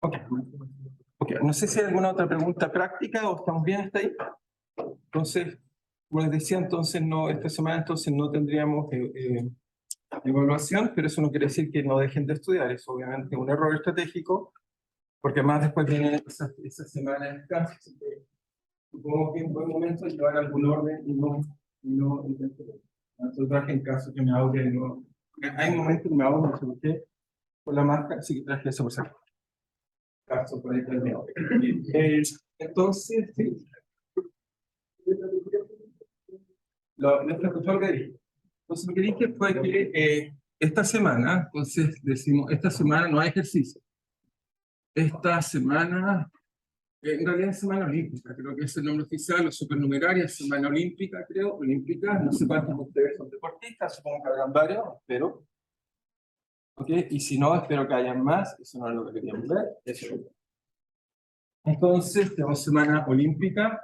Ok. Ok, no sé si hay alguna otra pregunta práctica o estamos bien hasta ahí. Entonces, como les decía, entonces no, esta semana entonces no tendríamos evaluación, pero eso no quiere decir que no dejen de estudiar. Es obviamente un error estratégico, porque además después viene esa semana de descanso. Así que supongo que es un buen momento de llevar algún orden y no traje en caso que me ahogue. No, hay momentos que me ahogo, no sé por qué, por la máscara, así que traje eso por si acaso por ahí también. Entonces, sí. Lo que dije. Entonces, lo que dije fue que esta semana, entonces decimos, esta semana no hay ejercicio. Esta semana, en realidad es semana olímpica, creo que es el nombre oficial, o supernumeraria, semana olímpica, creo, olímpica. No sé cuántos de ustedes son deportistas, supongo que habrán varios, espero. ¿Okay? Y si no, espero que hayan más, eso no es lo que queríamos ver. Eso. Entonces, tenemos semana olímpica,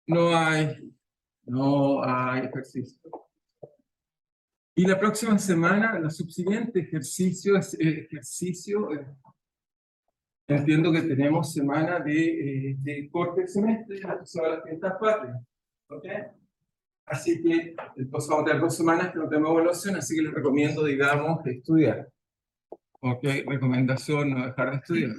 no hay ejercicio. Y la próxima semana, la subsiguiente ejercicio es entiendo que tenemos semana de corte de semestre, asociado a las fiestas patrias. ¿Ok? Así que entonces vamos a tener 2 semanas que no tenemos evaluación, así que les recomiendo, digamos, estudiar. ¿Ok? Recomendación, no dejar de estudiar.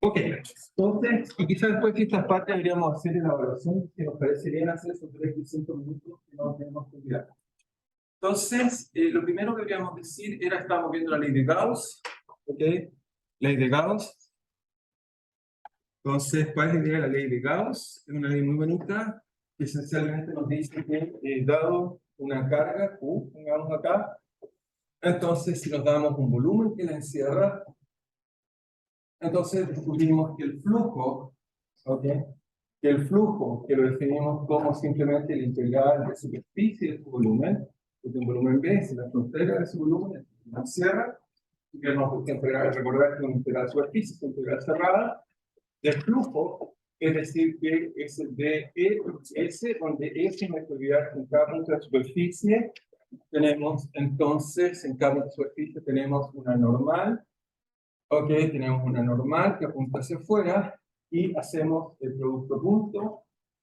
Ok, entonces, y quizás después de fiestas patrias deberíamos hacer la evaluación, que nos parecerían hacer esos 3 y 5 minutos que no tenemos que olvidar. Entonces, lo primero que queríamos decir era, estábamos viendo la ley de Gauss, ¿ok? Ley de Gauss. Entonces, ¿cuál es la idea de la ley de Gauss? Es una ley muy bonita, que esencialmente nos dice que, dado una carga, Q, pongamos acá, entonces si nos damos un volumen que la encierra, entonces descubrimos que el flujo, ¿ok? Que el flujo, que lo definimos como simplemente el integral de superficie de su volumen, porque un volumen B es la frontera de su volumen, la encierra, y que nos recordar que una integral de superficie es una integral cerrada, del flujo, es decir, que es de S, donde S en la actualidad en cada punto de la superficie tenemos, entonces, en cada punto de superficie tenemos una normal, ok, tenemos una normal que apunta hacia afuera, y hacemos el producto punto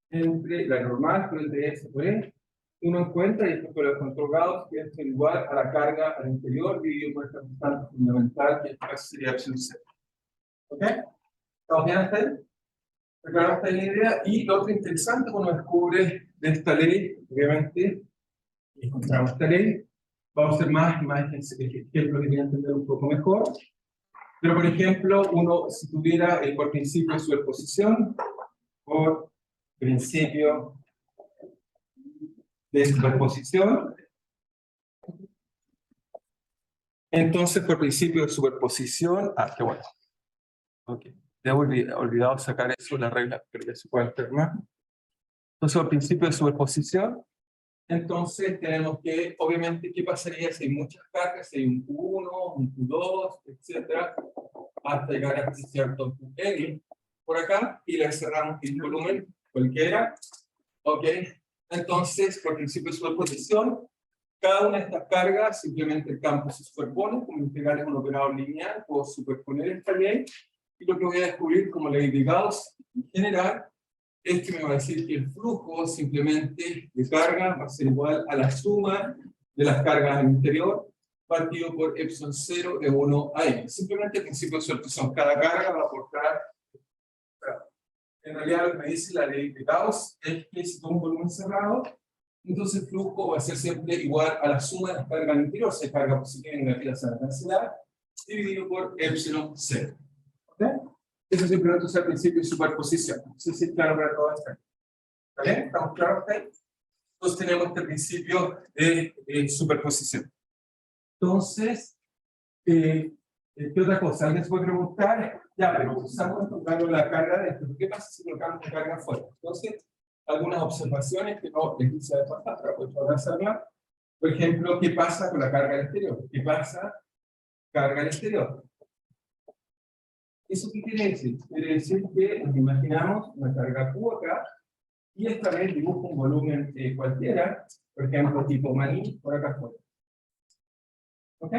entre la normal por el de S por E, uno encuentra, y esto por el control Gauss, que es igual a la carga al interior dividido por esta constante fundamental, que sería epsilon 0. ¿Ok? ¿Estamos bien hasta ahí? Claro, esta es la idea. Y lo otro interesante cuando descubre de esta ley, obviamente, encontramos esta ley, vamos a hacer más ejemplos que quería entender un poco mejor. Pero, por ejemplo, uno, si tuviera por principio de superposición, por principio de superposición, entonces por principio de superposición, qué bueno. Ok, ya he olvidado sacar eso, la regla, pero ya se puede alternar. Entonces, por principio de superposición, entonces tenemos que, obviamente, ¿qué pasaría si hay muchas cargas? Si hay un Q1, un Q2, etcétera, hasta llegar a cierto Qn por acá, y le cerramos el volumen cualquiera. Ok, entonces, por principio de superposición, cada una de estas cargas, simplemente el campo se superpone, como integral es un operador lineal, puedo superponer esta ley, y lo que voy a descubrir como ley de Gauss en general, es que me va a decir que el flujo simplemente de carga va a ser igual a la suma de las cargas al interior partido por epsilon 0 de 1 a n. Simplemente el principio de superposición, cada carga va a aportar. En realidad lo que me dice la ley de Gauss es que si tengo un volumen cerrado, entonces el flujo va a ser siempre igual a la suma de las cargas al interior, si carga positiva y negativa se van a cancelar, dividido por epsilon 0. ¿Ok? Eso simplemente es el principio de superposición. No sé si es claro para todos. ¿Está bien? ¿Estamos claros? Entonces tenemos este principio de superposición. Entonces, ¿qué otra cosa? Alguien se puede preguntar, ya, pero usamos tocando la carga de esto. ¿Qué pasa si colocamos la carga afuera? Entonces, algunas observaciones que no les hice de pasar, pero puedo hacerla. Por ejemplo, ¿qué pasa con la carga al exterior? ¿Qué pasa? Carga al exterior. ¿Eso qué quiere decir? Quiere decir que nos imaginamos una carga Q acá, y esta vez dibujo un volumen cualquiera, por ejemplo, tipo maní, por acá afuera. ¿Ok?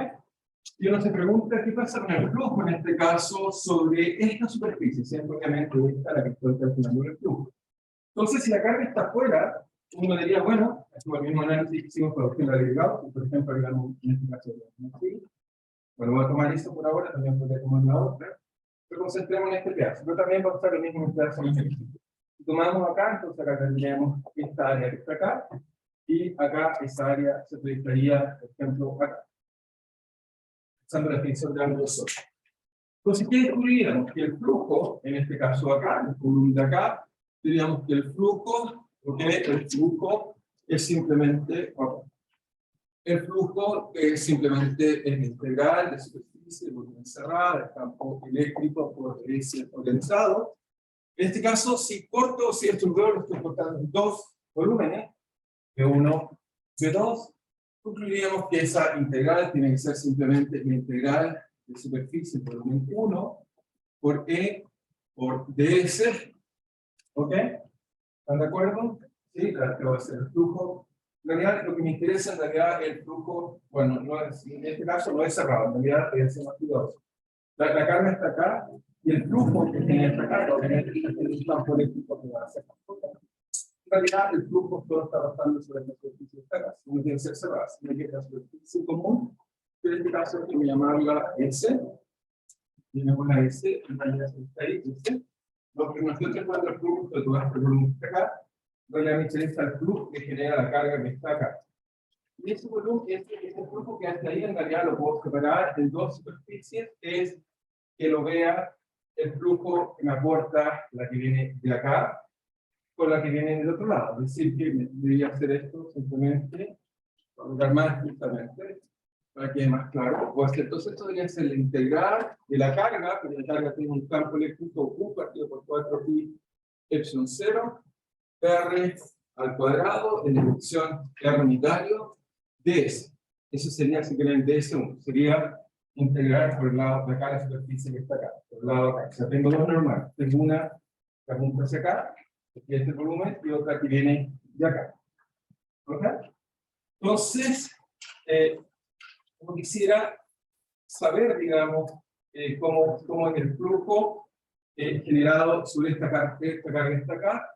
Y uno se pregunta qué pasa con el flujo, en este caso, sobre esta superficie, siempre obviamente esta la que estoy calculando el flujo. Entonces, si la carga está afuera, uno diría, bueno, es el mismo análisis que hicimos para objetos agregados, por ejemplo, agregamos en este caso, así. Bueno, voy a tomar esto por ahora, también podría tomar la otra, pero concentremos en este pedazo. Pero también va a estar lo mismo en el pedazo más pequeño. Si tomamos acá, entonces acá tendríamos esta área que está acá, y acá esa área se proyectaría, por ejemplo, acá, usando la definición de ángulo solo. Entonces, ¿qué descubriríamos? Que el flujo, en este caso acá, el volumen de acá, diríamos que el flujo, es simplemente, el flujo es simplemente el integral de superficie, de volumen cerrada, del campo eléctrico por ese condensado. En este caso, si corto, si estos dos los estoy cortando en dos volúmenes, V1, V2, concluiríamos que esa integral tiene que ser simplemente la integral de superficie por volumen 1 por E por ds. ¿Ok? ¿Están de acuerdo? Sí, que va a ser el flujo. En realidad, lo que me interesa en realidad el flujo, bueno, no es, en este caso no es cerrado, en realidad es más cuidadoso. La carga está acá, y el flujo que tiene esta carga, obviamente, es el campo eléctrico que va a hacer. En realidad, el flujo todo está bastante sobre la superficie de esta casa. No tiene que ser cerrada, sino que la superficie común, que en este caso hay que llamarla S. Tenemos la S, en realidad está ahí, S. Lo que nosotros cuando el flujo, que tú vas a el volumen que está acá, realmente me interesa el flujo que genera la carga que está acá. Y ese volumen, ese flujo que hasta ahí, en realidad lo puedo separar en dos superficies, es que lo vea el flujo que me aporta la que viene de acá, con la que viene del otro lado. Es decir, que debería hacer esto simplemente, colocar más justamente, para que quede más claro. Pues entonces esto debería ser la integral de la carga, porque la carga tiene un campo eléctrico U partido por 4pi epsilon 0, R al cuadrado, en dirección R unitario, ds. Eso sería, si quieren, ds1. Sería integral por el lado de acá la superficie que está acá, por el lado de acá. O sea, tengo dos normales. Tengo una que apunta hacia acá, que es este volumen, y otra que viene de acá. ¿Ok? Entonces, como quisiera saber, digamos, cómo es el flujo generado sobre esta carga que está acá,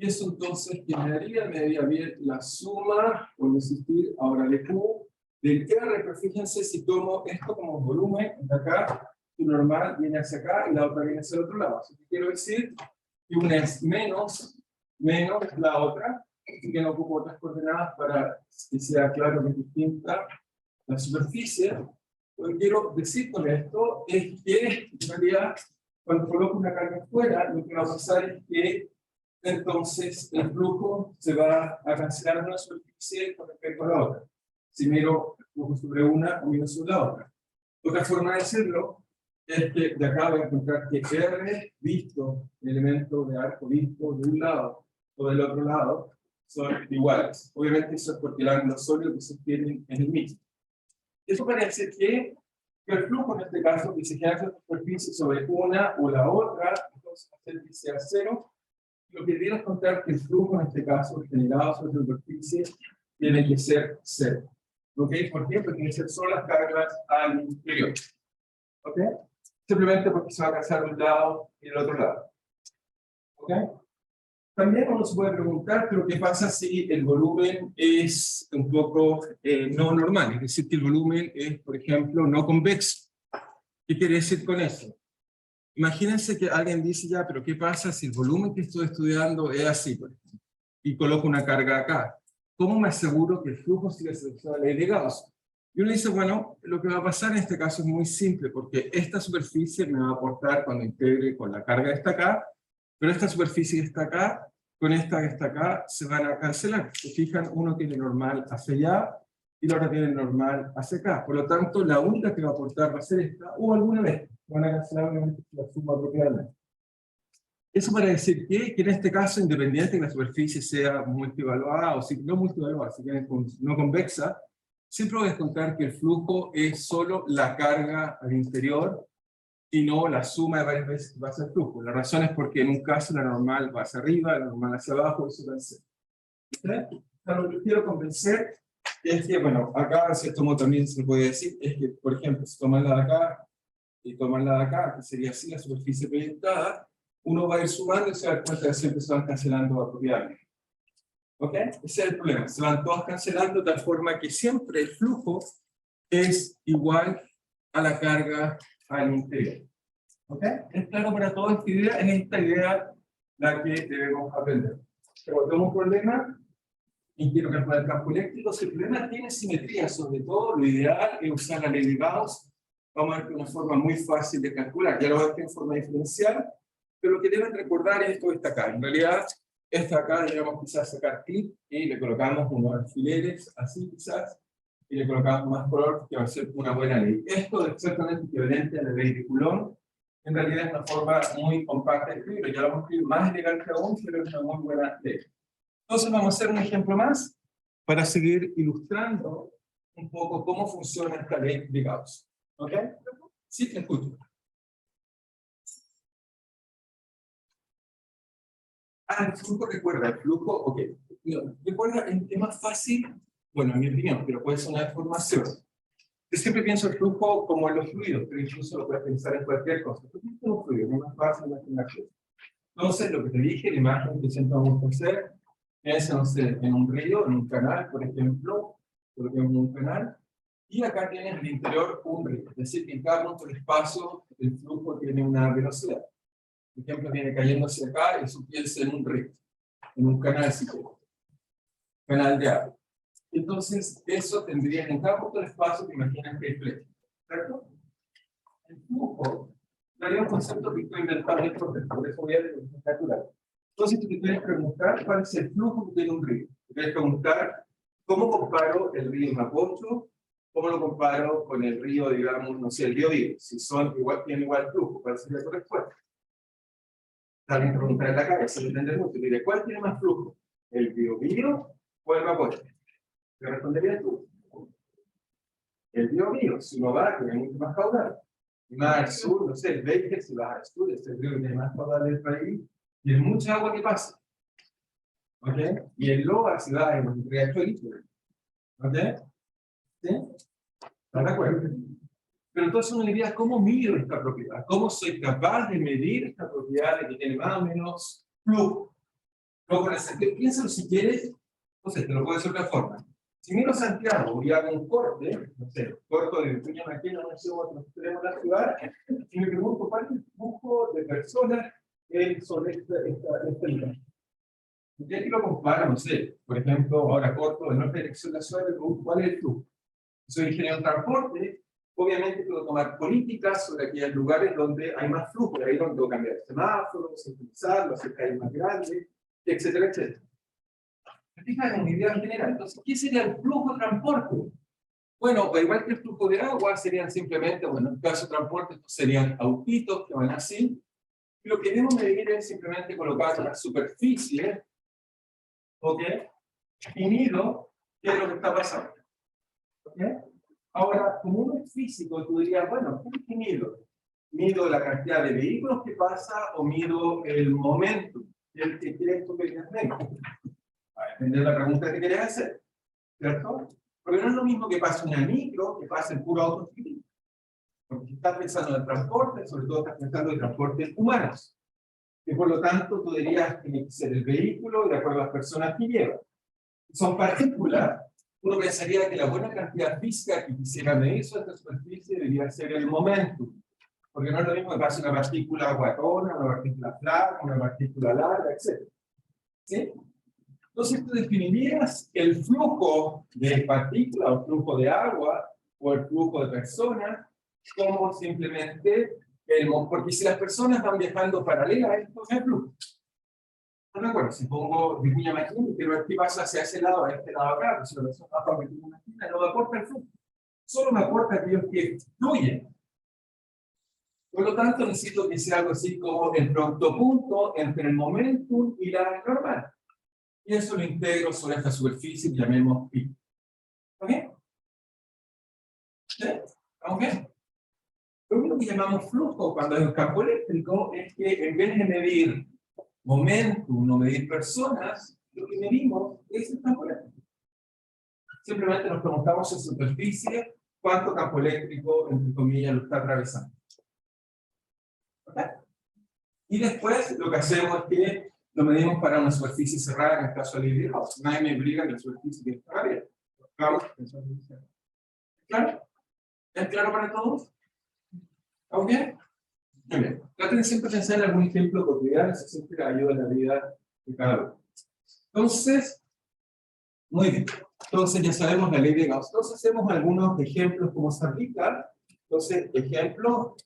y eso entonces me daría bien la suma, por existir ahora de Q, del R, pero fíjense si tomo esto como volumen, de acá, tu normal viene hacia acá y la otra viene hacia el otro lado. Así que quiero decir que una es menos la otra, así que no ocupo otras coordenadas para que sea claro que es distinta la superficie. Lo que quiero decir con esto es que, en realidad, cuando coloco una carga fuera, lo que va a pasar es que entonces el flujo se va a cancelar en una superficie con respecto a la otra. Si miro el flujo sobre una o miro sobre la otra. Otra forma de decirlo es que de acá voy a encontrar que R visto, el elemento de arco visto de un lado o del otro lado, son iguales. Obviamente eso es porque el ángulo sólido que se obtiene es el mismo. Eso parece que el flujo en este caso, que se genera en la superficie sobre una o la otra, entonces hacer que sea cero. Lo que viene a contar que el flujo en este caso generado sobre la superficie tiene que ser cero. ¿Ok? ¿Por qué? Porque tiene que ser solo las cargas al interior. ¿Ok? Simplemente porque se va a casar de un lado y del otro lado. ¿Ok? También uno se puede preguntar, pero ¿qué pasa si el volumen es un poco no normal? Es decir, que el volumen es, por ejemplo, no convexo. ¿Qué quiere decir con eso? Imagínense que alguien dice ya, pero ¿qué pasa si el volumen que estoy estudiando es así, por ejemplo, y coloco una carga acá? ¿Cómo me aseguro que el flujo siga siendo la ley de Gauss? Y uno dice, bueno, lo que va a pasar en este caso es muy simple, porque esta superficie me va a aportar cuando integre con la carga que está acá, pero esta superficie que está acá, con esta que está acá, se van a cancelar. Se fijan, uno tiene normal hacia allá, y la otra tiene normal hacia acá. Por lo tanto, la única que va a aportar va a ser esta, o alguna vez. Van a cancelar obviamente la suma apropiadamente. Eso para decir que en este caso, independiente de que la superficie sea multivaluada, o si no multivaluada, si quieren no convexa, siempre voy a descontar que el flujo es solo la carga al interior y no la suma de varias veces va a ser flujo. La razón es porque en un caso la normal va hacia arriba, la normal hacia abajo, y eso va a ser. Lo que quiero convencer es que, bueno, acá, de cierto modo también se puede decir, es que, por ejemplo, si toman la de acá y toman la de acá, que sería así la superficie proyectada, uno va a ir sumando y se da cuenta que siempre se van cancelando apropiadamente. ¿Ok? Ese es el problema. Se van todos cancelando de tal forma que siempre el flujo es igual a la carga al interior. ¿Ok? ¿Es claro para toda esta idea? En esta idea la que debemos aprender. Pero tenemos un problema y quiero calcular el campo eléctrico. Si el problema tiene simetría, sobre todo, lo ideal es usar la ley de Gauss. Vamos a ver que una forma muy fácil de calcular. Ya lo voy a ver en forma diferencial, pero lo que deben recordar es esto que está acá. En realidad, esta acá, digamos, quizás sacar clip y le colocamos unos alfileres, así quizás, y le colocamos más color, que va a ser una buena ley. Esto es exactamente equivalente a la ley de Coulomb. En realidad es una forma muy compacta de escribirlo. Ya lo vamos a escribir más elegante aún, pero es una muy buena ley. Entonces vamos a hacer un ejemplo más para seguir ilustrando un poco cómo funciona esta ley de Gauss. ¿Ok? Sí, te escucho. El flujo, recuerda, el flujo, ok. No, recuerda, es más fácil, bueno, en mi opinión, pero puede ser una deformación. Yo siempre pienso el flujo como en los fluidos, pero incluso lo puedes pensar en cualquier cosa. El flujo es un fluido, es más fácil imaginar. Entonces, lo que te dije, la imagen que siempre vamos a hacer es, no sé, en un río, en un canal, por ejemplo, un canal, y acá tienes en el interior un río. Es decir, que en cada punto del espacio el flujo tiene una velocidad. Por ejemplo, viene cayendo hacia acá y subiese en un río, en un canal, si quieres, canal de agua. Entonces, eso tendría en cada punto del espacio, te imaginas que hay flechas, ¿cierto? El flujo, daría un concepto que estoy inventando esto, por eso voy a decir natural. Entonces, tú te quieres preguntar cuál es el flujo que tiene un río. Te quieres preguntar cómo comparo el río Mapocho, cómo lo comparo con el río, digamos, no sé, el río Vivo. Si son igual, tienen igual flujo, ¿cuál sería tu respuesta? También preguntar en la cabeza, depende mucho. Diré, ¿cuál tiene más flujo? ¿El Biobío o el Mapocho? ¿Qué responderías tú? El Biobío, si uno va, tiene mucho más caudal. Y más al sur, no sé, el Beike, si vas al sur, es el río que tiene más caudal del país, y hay mucha agua que pasa. ¿Ok? Y el Loa, si vas en un riachuelo líquido. ¿Ok? ¿Sí? ¿Estás de acuerdo? Pero entonces uno diría, ¿cómo mido esta propiedad? ¿Cómo soy capaz de medir esta propiedad de que tiene más o menos flujo? Luego, con el sentido, piénsalo si quieres, no sé, te lo puedo decir de otra forma. Si miro Santiago y hago un corte, no sé, corto de Vicuña Maquena, no sé, otro extremo de la ciudad, y me pregunto cuál es el flujo de personas sobre esta línea. Y aquí lo comparo, no sé, por ejemplo, ahora corto en otra dirección de la ciudad, ¿cuál es el flujo? Soy ingeniero de transporte, obviamente puedo tomar políticas sobre aquellos lugares donde hay más flujo, ahí es donde puedo cambiar el semáforo, centralizarlo, hacer calles más grandes, etcétera, etcétera. Fijan una idea general. Entonces, ¿qué sería el flujo de transporte? Bueno, pues igual que el flujo de agua, serían simplemente, bueno, en el caso de transporte, estos serían autitos que van así. Y lo que debemos medir es simplemente colocar una superficie, ¿ok? Y mido qué es lo que está pasando. ¿Ok? Ahora, como uno es físico, tú dirías, bueno, ¿qué mido? ¿Mido la cantidad de vehículos que pasa o mido el momento del que quieres tú que medir? Va a depender de la pregunta que quieres hacer, ¿cierto? Porque no es lo mismo que pase una micro que pase el puro auto civil. Porque si estás pensando en el transporte, sobre todo estás pensando en transportes humanos. Y por lo tanto, tú dirías que tiene que ser el vehículo de acuerdo a las personas que llevan. Son partículas. Uno pensaría que la buena cantidad física que quisiera medir sobre esta superficie debería ser el momento. Porque no es lo mismo que pase una partícula guatona, una partícula flaca, una partícula larga, etc. ¿Sí? Entonces tú definirías el flujo de partículas o flujo de agua o el flujo de personas como simplemente porque si las personas van viajando paralelas a esto, es el flujo. No recuerdo, si pongo Vicuña Maquena, quiero ver qué pasa hacia ese lado, a este lado acá, si la persona va para Vicuña Maquena, no me aporta el flujo. Solo me aporta aquellos que fluyen. Por lo tanto, necesito que sea algo así como el producto punto entre el momentum y la normal. Y eso lo integro sobre esta superficie que llamemos pi. ¿Ok? ¿Sí? ¿Ok? Lo único que llamamos flujo cuando hay un campo eléctrico es que en vez de medir momentum o medir personas, lo que medimos es el campo eléctrico. Simplemente nos preguntamos en superficie cuánto campo eléctrico, entre comillas, lo está atravesando. ¿Okay? Y después lo que hacemos es que lo medimos para una superficie cerrada, en el caso de la Gauss. Nadie me obliga que la superficie tiene que estar abierta. ¿Claro? ¿Es claro para todos? ¿Ok? Muy bien. Traten siempre de pensar en algún ejemplo cotidiano, eso siempre ayuda en la vida de cada uno. Entonces, muy bien. Entonces ya sabemos la ley de Gauss. Entonces hacemos algunos ejemplos como se aplica. Entonces, ejemplo.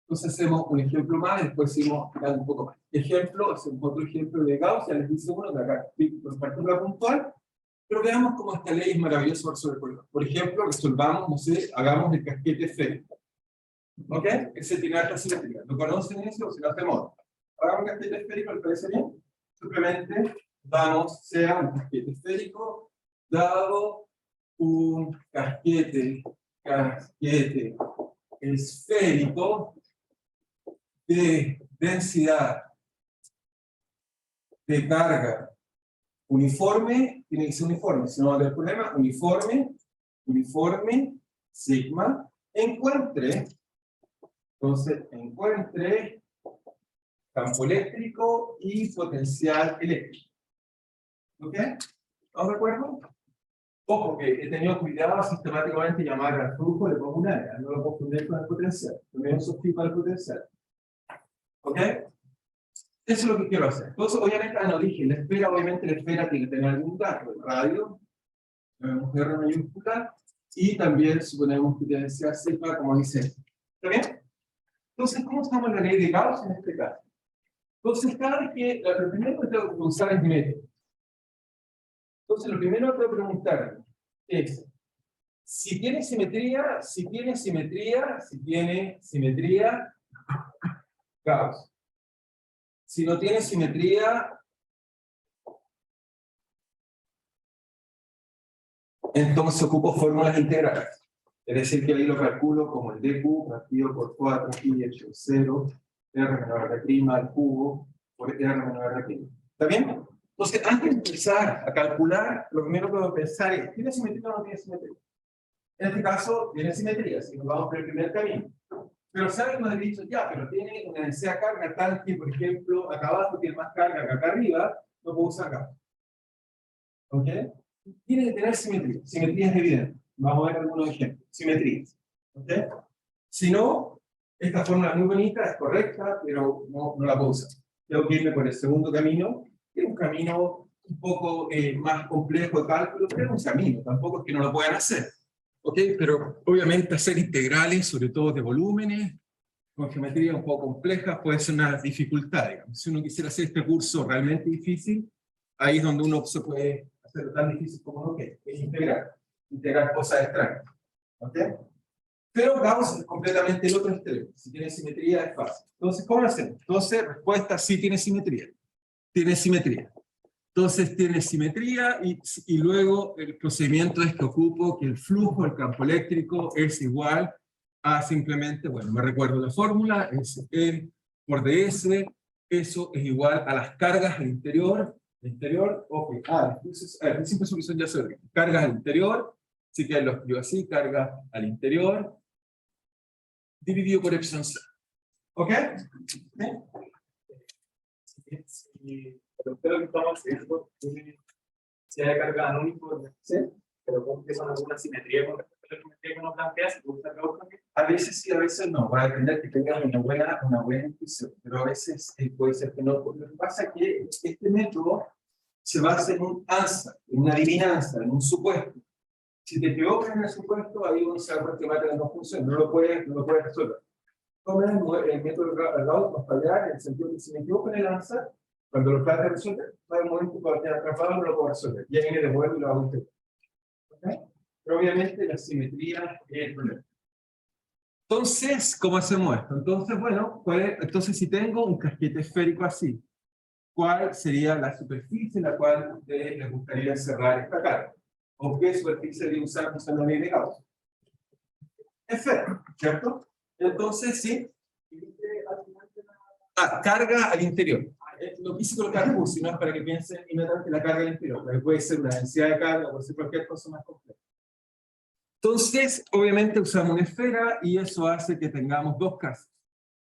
Entonces hacemos un ejemplo más y después seguimos dando un poco más. Ejemplo, hacemos otro ejemplo de Gauss, ya les dice uno, de acá, por partícula puntual. Pero veamos cómo esta ley es maravillosa para resolver problemas. Por ejemplo, resolvamos, no sé, hagamos el casquete esférico. ¿Ok? Ese tiene alta simetría. ¿Lo conocen eso o se lo hacemos? Hagamos un casquete esférico, ¿les parece bien? Simplemente damos, sea un casquete esférico, dado un casquete esférico de densidad de carga uniforme, tiene que ser uniforme, si no va a haber problema, uniforme, sigma, encuentre campo eléctrico y potencial eléctrico. ¿Ok? ¿Estamos de acuerdo? Ojo, que he tenido cuidado sistemáticamente llamar al flujo de pongo un área, no lo confundir con el potencial, también sustituyo el potencial. ¿Ok? Eso es lo que quiero hacer. Entonces, obviamente, no dije, la esfera, obviamente la esfera tiene que tener algún dato, el radio, R mayúscula, y también suponemos que tiene que ser sigma, como dice. ¿Está bien? Entonces, ¿cómo estamos en la ley de Gauss en este caso? Entonces, cada vez que, lo primero que tengo que usar es método. Entonces, lo primero que tengo que preguntar es, si tiene simetría, Gauss. Si no tiene simetría, entonces ocupo fórmulas integrales. Es decir, que ahí lo calculo como el dq partido por 4 pi hecho 0, r menor a r' al cubo por r menor a r'. ¿Está bien? Entonces, antes de empezar a calcular, lo primero que debo pensar es, ¿tiene simetría o no tiene simetría? En este caso, tiene simetría, si nos vamos por el primer camino. Pero ¿saben que nos he dicho? Ya, pero tiene una densidad de carga tal que, por ejemplo, acá abajo tiene más carga que acá arriba, no puedo usar acá. ¿Ok? Tiene que tener simetría. Simetría es evidente. Vamos a ver algunos ejemplos. Simetrías. ¿Ok? Si no, esta fórmula es muy bonita, es correcta, pero no la puedo usar. Tengo que irme por el segundo camino, que es un camino un poco más complejo de cálculo, pero es un camino, tampoco es que no lo puedan hacer. ¿Ok? Pero obviamente hacer integrales, sobre todo de volúmenes, con geometría un poco compleja, puede ser una dificultad. Digamos. Si uno quisiera hacer este curso realmente difícil, ahí es donde uno se puede hacerlo tan difícil como no que es integrar cosas extrañas. ¿Ok? Pero Gauss es completamente el otro extremo. Si tiene simetría es fácil. Entonces, ¿cómo lo hacemos? Entonces, respuesta, sí tiene simetría. Tiene simetría. Entonces tiene simetría y luego el procedimiento es que ocupo que el flujo del campo eléctrico es igual a simplemente, bueno, me recuerdo la fórmula, es E por ds, eso es igual a las cargas al interior, ok, entonces, en simple solución ya se ve, cargas al interior, así que lo escribo así, cargas al interior, dividido por epsilon c. ¿Ok? Pero creo que estamos haciendo si hay carga anónico, ¿sí? Pero como que son alguna simetría con respecto a la geometría que nos planteas, ¿te gusta Gauss también? A veces sí, a veces no, va a depender que tengas una buena intuición, pero a veces puede ser que no. Lo que pasa es que este método se basa en un answer, en una adivinanza, en un supuesto. Si te equivocas en el supuesto, ahí uno se da cuenta que va a tener dos funciones, no lo puedes resolver. Como el método Gauss va a fallar en el sentido que si me equivoco en el answer, cuando lo trate de resolver, va a haber un momento que va a quedar atrapado y no lo puedo resolver. Ya viene de vuelta y lo hago a integrar. ¿Okay? Pero obviamente la simetría es el problema. Entonces, ¿cómo hacemos esto? Entonces, bueno, entonces si tengo un casquete esférico así, ¿cuál sería la superficie en la cual a ustedes les gustaría encerrar esta carga? ¿O qué superficie debería usar usando la ley de Gauss? Esfera, ¿cierto? Entonces, sí. Carga al interior. No quise colocar Q, sino es para que piensen inmediatamente la carga al interior. Porque puede ser una densidad de carga, puede ser cualquier cosa más compleja. Entonces, obviamente usamos una esfera y eso hace que tengamos dos casos.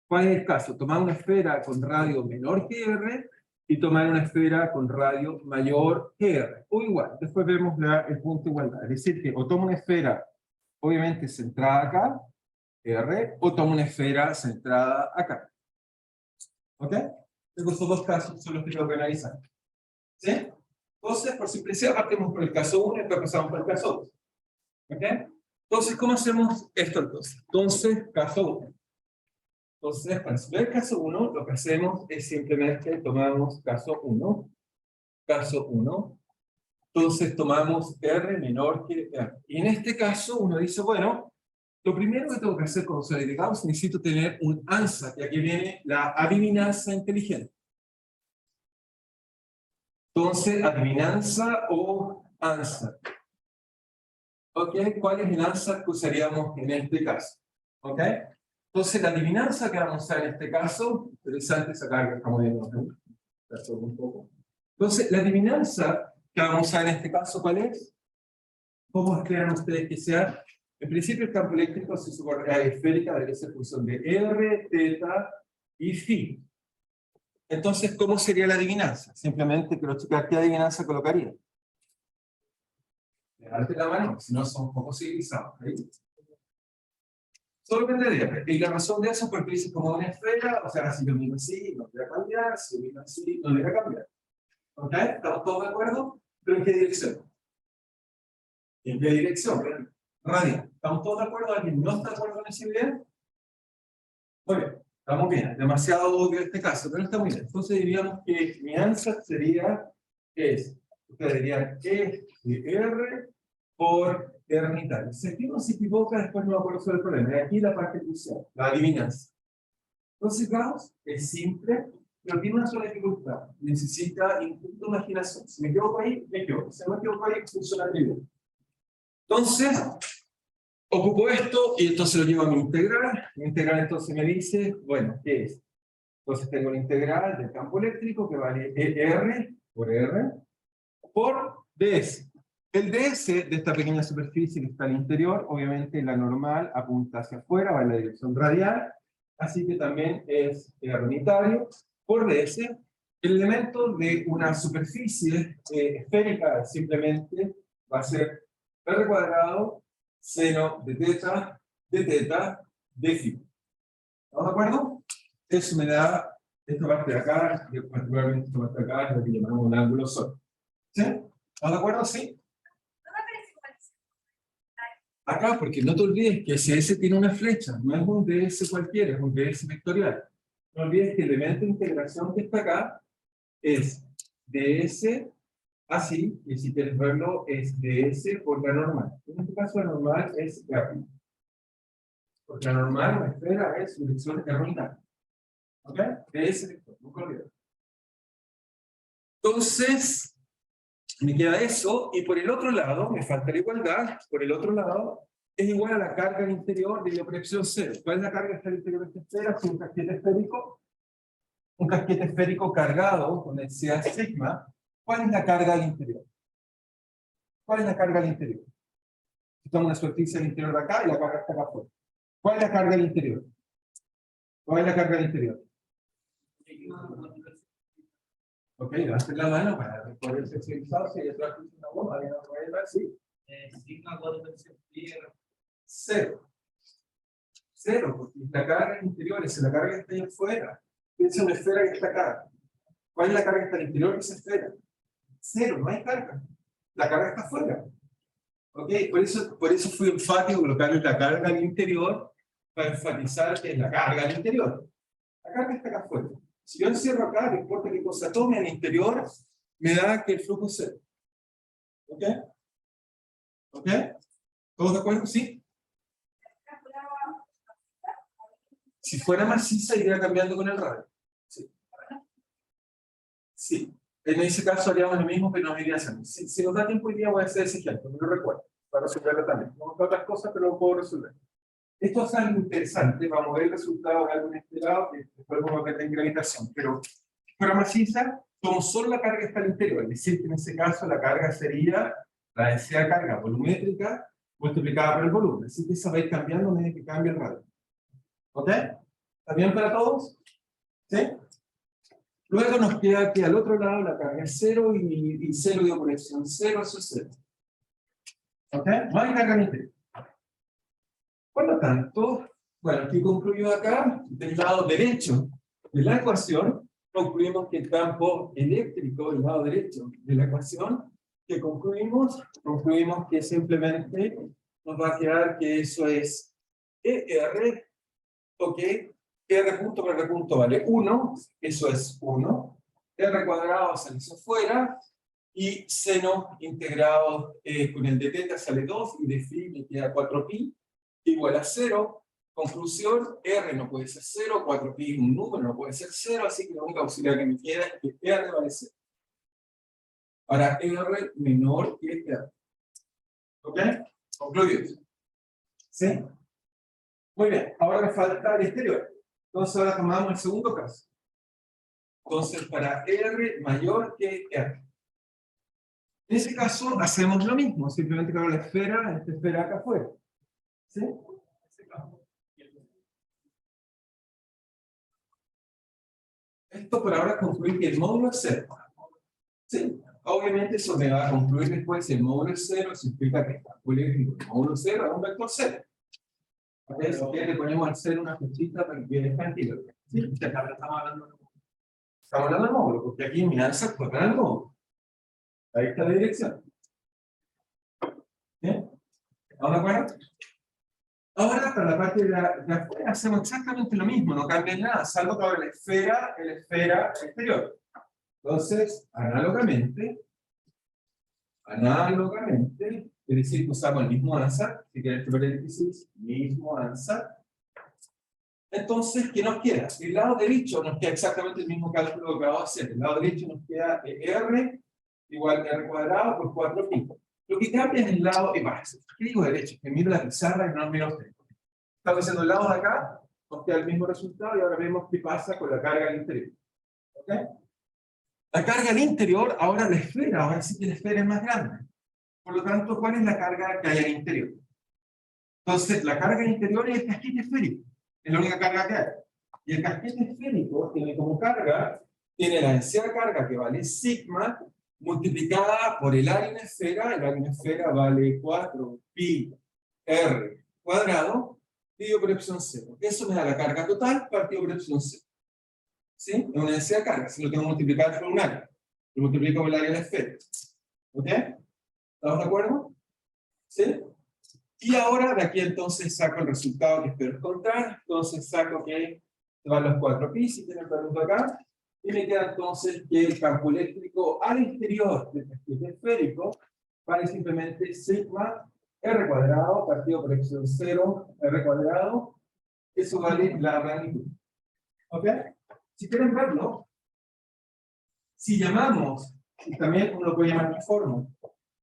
¿Cuál es el caso? Tomar una esfera con radio menor que R y tomar una esfera con radio mayor que R. O igual, después vemos el punto de igualdad. Es decir, que o tomo una esfera, obviamente centrada acá, R, o tomo una esfera centrada acá. ¿Ok? Estos dos casos son los que tengo que analizar. ¿Sí? Entonces, por simplicidad, partimos por el caso 1 y después pasamos por el caso 2. ¿Ok? Entonces, ¿cómo hacemos esto entonces? Entonces, caso 1. Entonces, para resolver el caso 1, lo que hacemos es simplemente tomamos caso 1. Caso 1. Entonces, tomamos R menor que R. Y en este caso, uno dice, bueno, lo primero que tengo que hacer con usuario de Gauss, necesito tener un ANSA, y aquí viene la adivinanza inteligente. Entonces, adivinanza o ANSA. ¿Ok? ¿Cuál es el ANSA que usaríamos en este caso? ¿Ok? Entonces, la adivinanza que vamos a usar en este caso, interesante sacar que estamos viendo un poco. Entonces, la adivinanza que vamos a usar en este caso, ¿cuál es? ¿Cómo esperan ustedes que sea? En principio, el campo eléctrico, si su coordenada esférica, debería ser función de R, θ y φ. Entonces, ¿cómo sería la adivinanza? Simplemente quiero checar qué adivinanza colocaría. Levante la mano, si no son un poco civilizados. ¿Sí? Solo vendría. Y la razón de eso es porque dice como una esfera, o sea, si yo miro así, no voy a cambiar, si yo miro así, no voy a cambiar. ¿Ok? ¿Estamos todos de acuerdo? ¿Pero en qué dirección? ¿En qué dirección? Radio. ¿Estamos todos de acuerdo? ¿Alguien no está de acuerdo en esa idea? Muy bien. Estamos bien. Demasiado obvio este caso, pero está muy bien. Entonces diríamos que mi answer sería, ustedes dirían E de R por R unitario. Si aquí uno se equivoca, después no va a poder resolver el problema. Y aquí la parte crucial, la adivinanza. Entonces Gauss es simple, pero tiene una sola dificultad. Necesita input de imaginación. Si me equivoco ahí, me equivoco. Si no me equivoco ahí, funciona bien. Entonces, ocupo esto y entonces lo llevo a mi integral. Mi integral entonces me dice, bueno, ¿qué es? Entonces tengo la integral del campo eléctrico que vale ER por R por ds. El ds de esta pequeña superficie que está al interior, obviamente la normal apunta hacia afuera, va en la dirección radial, así que también es R unitario por ds. El elemento de una superficie esférica simplemente va a ser R cuadrado seno de θ, de φ. ¿Estamos de acuerdo? Eso me da esta parte de acá, y particularmente esta parte de acá, es lo que llamamos un ángulo solo. ¿Sí? ¿Estamos de acuerdo? Sí. Acá, porque no te olvides que SS tiene una flecha, no es un DS cualquiera, es un DS vectorial. No olvides que el elemento de integración que está acá es DS así, y si quieres verlo, es DS por la normal. En este caso, la normal es R. Porque la normal, la esfera, es su dirección errónea. ¿Ok? DS vector, nunca olvides. Entonces, me queda eso, y por el otro lado, me falta la igualdad, por el otro lado, es igual a la carga al interior de la presión cero. ¿Cuál es la carga que está al interior de esta esfera? Si un casquete esférico. Un casquete esférico cargado con densidad sigma. ¿Cuál es la carga al interior? ¿Cuál es la carga al interior? Si tomo una superficie al interior de acá y la carga está acá afuera. ¿Cuál es la carga al interior? ¿Cuál es la carga al interior? Ok, levanten la mano para poder sensibilizar. Si hay otra cosa, una bomba, alguien no puede ver, sí. Sigma 4 Cero. Cero, porque la carga interior es la carga que está ahí afuera. Piensa en una esfera que está acá. ¿Cuál es la carga que está al interior de esa esfera? Cero, no hay carga. La carga está afuera. ¿Ok? Por eso fui enfático colocarle la carga al interior para enfatizar que es la carga al interior. La carga está acá afuera. Si yo encierro acá, no importa qué cosa tome al interior, me da que el flujo es cero. ¿Ok? ¿Ok? ¿Todos de acuerdo? ¿Sí? Si fuera maciza, iría cambiando con el radio. Sí. Sí. En ese caso haríamos lo mismo, pero nos iría haciendo. Si nos da tiempo hoy día, voy a hacer ese ejemplo, no lo recuerdo, para resolverlo también. No otras cosas, pero lo puedo resolver. Esto es algo interesante, vamos a ver el resultado de algo inesperado, que después vamos a ver en gravitación, pero para maciza, como solo la carga está al interior, es decir, que en ese caso la carga sería la densidad de carga volumétrica multiplicada por el volumen, así que eso va a ir cambiando a medida que cambia el radio. ¿Ok? ¿Está bien para todos? ¿Sí? Luego nos queda aquí al otro lado la carga es 0 y 0 de oposición 0, eso es 0. ¿Ok? No hay carga en interior. Por lo tanto, bueno, aquí concluyo acá, del lado derecho de la ecuación, concluimos que el campo eléctrico, del lado derecho de la ecuación, que concluimos que simplemente nos va a quedar que eso es ER, ok, R punto por R punto vale 1, eso es 1, R cuadrado sale eso fuera, y seno integrado con el de teta sale 2, y de phi me queda 4pi, igual a 0. Conclusión, R no puede ser 0, 4pi es un número, no puede ser 0, así que la única auxiliar que me queda es que R vale 0. Para R menor que R. ¿Ok? Concluidos. ¿Sí? Muy bien, ahora me falta el exterior. Entonces ahora tomamos el segundo caso. Entonces para R mayor que R. En ese caso hacemos lo mismo, simplemente con la esfera, esta esfera acá afuera. ¿Sí? Esto por ahora concluye que el módulo es 0. ¿Sí? Obviamente eso me va a concluir después si el módulo es 0, significa que el módulo 0 es un vector 0. ¿Okay? Si quiere, le ponemos al 0 una flechita para que quede tranquilo. ¿Sí? Estamos hablando del módulo, porque aquí mi alza corre al módulo. Ahí está la dirección. ¿Bien? ¿Estamos de acuerdo? Ahora, para la parte de afuera, hacemos exactamente lo mismo, no cambia nada, salvo que ahora la esfera exterior. Entonces, análogamente, es decir, que usamos el mismo ANSAR, si quieren que paréntesis, mismo ANSAR. Entonces, ¿qué nos queda? El lado derecho nos queda exactamente el mismo cálculo que acabo de hacer. El lado derecho nos queda R igual a R cuadrado por 4pi. Lo que cambia es el lado de base. ¿Qué digo derecho? Que miro la pizarra y no miro a usted. Estamos haciendo el lado de acá, nos queda el mismo resultado y ahora vemos qué pasa con la carga al interior. ¿Ok? La carga al interior, ahora la esfera, ahora sí que la esfera es más grande. Por lo tanto, ¿cuál es la carga que hay al interior? Entonces, la carga al interior es el casquete esférico. Es la única carga que hay. Y el casquete esférico tiene como carga, tiene la densidad de carga que vale sigma, multiplicada por el área en esfera. El área en esfera vale 4pi r cuadrado, dividido por epsilon 0. Eso me da la carga total partido por epsilon 0. ¿Sí? Es una densidad de carga. Si lo tengo que multiplicar por un área, lo multiplico por el área de la esfera. ¿Ok? ¿Estamos de acuerdo? ¿Sí? Y ahora de aquí entonces saco el resultado que espero encontrar. Entonces saco que se van los 4pi, si tienen pregunta acá. Y me queda entonces que el campo eléctrico al interior del casquete esférico vale simplemente sigma r cuadrado partido por epsilon 0 r cuadrado. Eso vale la magnitud. ¿Ok? Si quieren verlo, si llamamos, y también uno puede llamar de forma,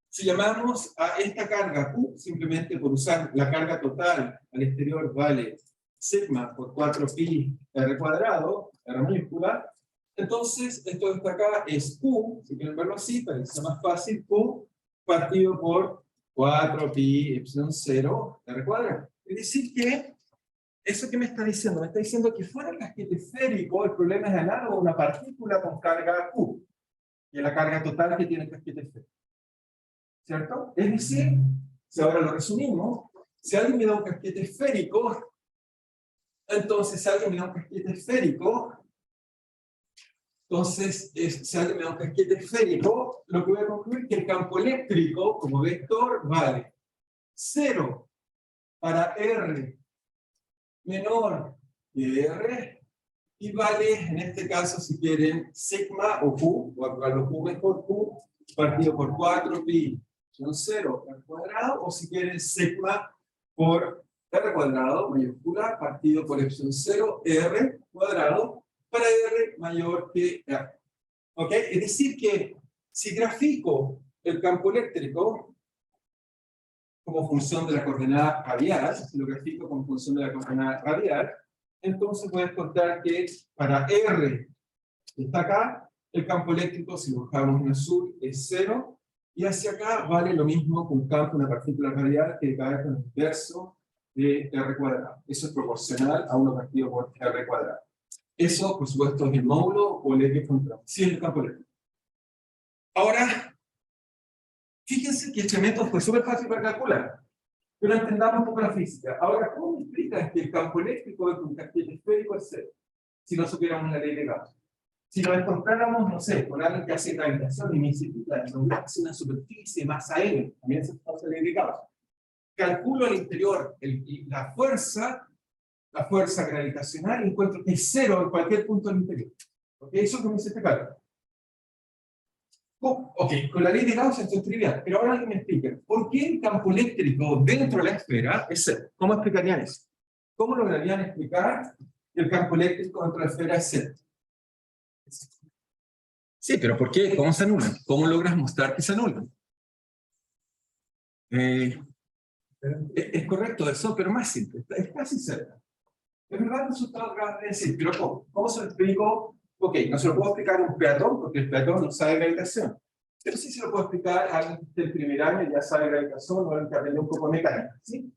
si llamamos a esta carga Q, simplemente por usar la carga total al exterior vale sigma por 4pi r cuadrado, r mayúscula, entonces esto de acá es Q, si quieren verlo así, para que sea más fácil, Q partido por 4pi epsilon 0 r cuadrado. Es decir que, ¿eso qué me está diciendo? Me está diciendo que fuera del casquete esférico el problema es análogo a una partícula con carga Q, y la carga total que tiene el casquete esférico. ¿Cierto? Es decir, si ahora lo resumimos, si alguien me da un casquete esférico, entonces si alguien me da un casquete esférico, lo que voy a concluir es que el campo eléctrico como vector vale 0 para R menor que R, y vale, en este caso, si quieren, sigma o Q, o acá lo Q mejor Q, partido por 4pi son 0 r cuadrado, o si quieren sigma por r cuadrado mayúscula partido por epsilon 0 r cuadrado para r mayor que r. ¿Ok? Es decir que si grafico el campo eléctrico, como función de la coordenada radial, si lo grafico como función de la coordenada radial, entonces voy a encontrar que para R que está acá, el campo eléctrico, si lo buscamos en azul, es 0, y hacia acá vale lo mismo que un campo, una partícula radial que cae con el inverso de R cuadrado. Eso es proporcional a 1 partido por R cuadrado. Eso, por supuesto, es el módulo o el eje frontal. Sí, es el campo eléctrico. Ahora, fíjense que este método fue súper fácil para calcular, pero entendamos un poco la física. Ahora, ¿cómo me explicas que el campo eléctrico de un casquete esférico es 0? Si no supiéramos la ley de Gauss. Si nos encontráramos, no sé, con alguien que hace gravitación y necesita hace una superficie masa M, también se hace la ley de Gauss. Calculo al interior la fuerza gravitacional y encuentro que es 0 en cualquier punto del interior. ¿Ok? Eso es lo que me dice este cálculo. Ok, con la ley de Gauss esto es trivial, pero ahora alguien me explica, ¿por qué el campo eléctrico dentro de la esfera es 0? ¿Cómo explicarían eso? ¿Cómo lograrían explicar que el campo eléctrico dentro de la esfera es 0? Sí, pero ¿por qué? ¿Cómo se anulan? ¿Cómo logras mostrar que se anulan? Es correcto eso, pero más simple, es casi cerca. Es verdad el resultado acabas de decir, pero ¿cómo? ¿Cómo se lo explico? Ok, no se lo puedo explicar a un peatón, porque el peatón no sabe gravitación. Pero sí se lo puedo explicar a alguien del primer año, ya sabe gravitación, o alguien que aprendió un poco de mecánica, ¿sí?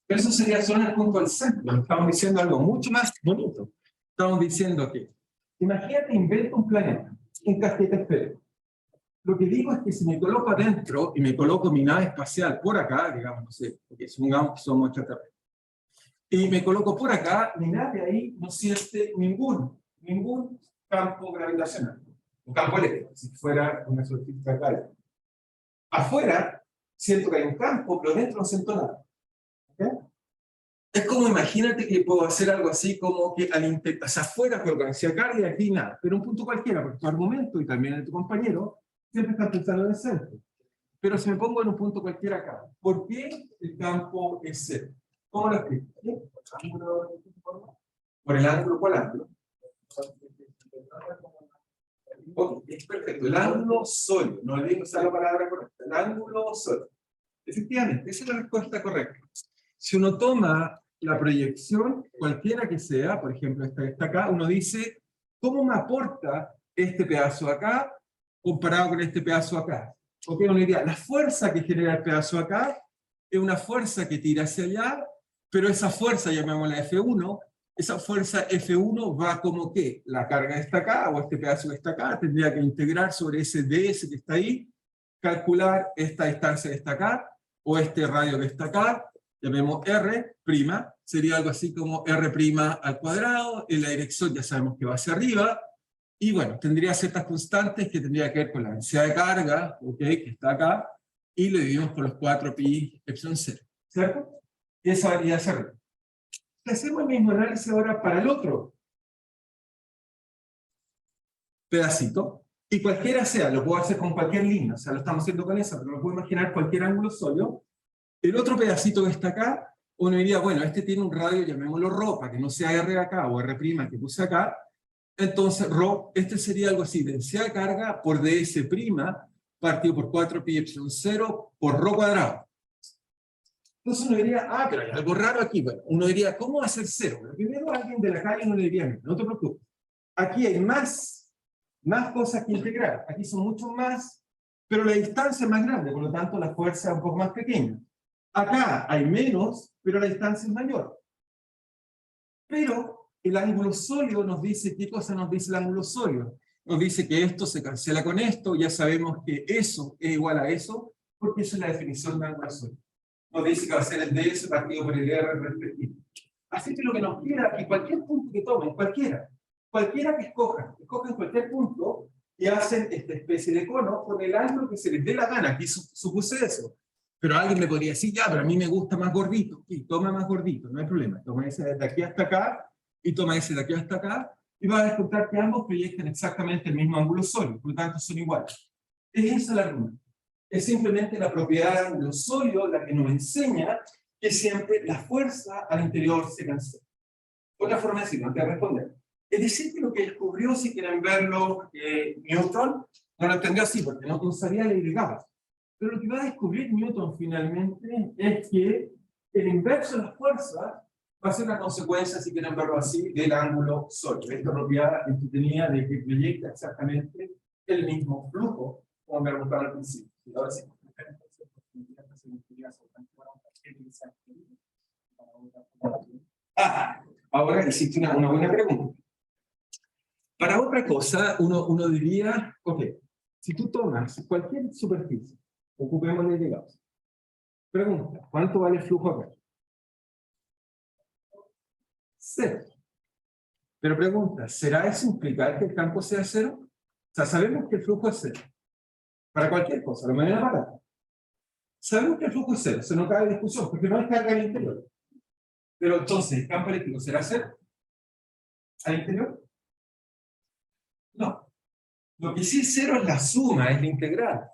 Pero eso sería solo el punto del centro. Estamos diciendo algo mucho más bonito. Estamos diciendo que, imagínate, invento un planeta, un casquete esférico. Lo que digo es que si me coloco adentro y me coloco mi nave espacial por acá, digamos, no sé, porque supongamos que somos extraterrestres, y me coloco por acá, mi nave ahí no siente ningún campo gravitacional, un campo eléctrico, si fuera una superficie acá. Afuera, siento que hay un campo, pero dentro no siento nada. ¿Okay? Es como, imagínate que puedo hacer algo así como que o sea, afuera frecuencia carga y aquí nada, pero un punto cualquiera, porque tu argumento y también el de tu compañero siempre están pensando en el centro. Pero si me pongo en un punto cualquiera acá, ¿por qué el campo es 0? ¿Cómo lo explico? ¿Sí? ¿Por el ángulo? ¿Cuál ángulo? Ok, es perfecto. El ángulo sólido. No olviden usar la palabra correcta. El ángulo sólido. Efectivamente, esa es la respuesta correcta. Si uno toma la proyección, cualquiera que sea, por ejemplo, esta que está acá, uno dice, ¿cómo me aporta este pedazo acá comparado con este pedazo acá? Ok, uno diría, la fuerza que genera el pedazo acá es una fuerza que tira hacia allá, pero esa fuerza, llamémosla F1, esa fuerza F1 va como que la carga está acá, o este pedazo que está acá, tendría que integrar sobre ese ds que está ahí, calcular esta distancia que está acá, o este radio que está acá, llamemos R', sería algo así como R' al cuadrado, en la dirección ya sabemos que va hacia arriba, y bueno, tendría ciertas constantes que tendría que ver con la densidad de carga, okay, que está acá, y lo dividimos por los 4pi epsilon 0, ¿cierto? Y esa variedad se arregla. Hacemos el mismo análisis ahora para el otro pedacito, y cualquiera sea, lo puedo hacer con cualquier línea, o sea, lo estamos haciendo con esa, pero lo puedo imaginar cualquier ángulo sólido. El otro pedacito que está acá, uno diría, bueno, este tiene un radio, llamémoslo ρ, para que no sea R acá, o R' que puse acá, entonces ρ, este sería algo así, densidad de carga por ds', partido por 4pi epsilon 0 por ρ cuadrado. Entonces uno diría, pero hay algo raro aquí. Bueno, uno diría, ¿cómo hacer 0? Bueno, primero alguien de la calle no le diría, no te preocupes. Aquí hay más cosas que integrar. Aquí son mucho más, pero la distancia es más grande, por lo tanto la fuerza es un poco más pequeña. Acá hay menos, pero la distancia es mayor. Pero el ángulo sólido nos dice, ¿qué cosa nos dice el ángulo sólido? Nos dice que esto se cancela con esto, ya sabemos que eso es igual a eso, porque esa es la definición de ángulo sólido. Nos dice que va a ser el ds partido por el r respectivo. Así que lo que nos queda aquí, cualquier punto que tomen, cualquiera que escojan cualquier punto y hacen esta especie de cono con el ángulo que se les dé la gana. Aquí supuse eso. Pero alguien me podría decir, ya, pero a mí me gusta más gordito. Y toma más gordito, no hay problema. Toma ese de aquí hasta acá, y toma ese de aquí hasta acá, y vas a encontrar que ambos proyectan exactamente el mismo ángulo sólido, por lo tanto son iguales. Es esa la argumento. Es simplemente la propiedad del ángulo sólido la que nos enseña que siempre la fuerza al interior se cancela. Otra forma de decirlo, antes de responder. Es decir, que lo que descubrió, si quieren verlo, Newton, No lo entendió así, porque no sabía ley de Gauss. Pero lo que va a descubrir Newton finalmente es que el inverso de la fuerza va a ser una consecuencia, si quieren verlo así, del ángulo sólido. Esta propiedad entretenida de que proyecta exactamente el mismo flujo, como me preguntaron al principio. Y ahora sí. Ahora hiciste una buena pregunta. Para otra cosa, uno diría, ok, si tú tomas cualquier superficie, ocupemos de Gauss, pregunta, ¿cuánto vale el flujo acá? 0. Pero pregunta, ¿será eso implicar que el campo sea 0? O sea, sabemos que el flujo es 0. Para cualquier cosa, de manera barata. Sabemos que el flujo es 0, eso no cabe discusión, porque no hay carga al interior. Pero entonces, ¿el campo eléctrico será 0? ¿Al interior? No. Lo que sí es 0 es la suma, es la integral.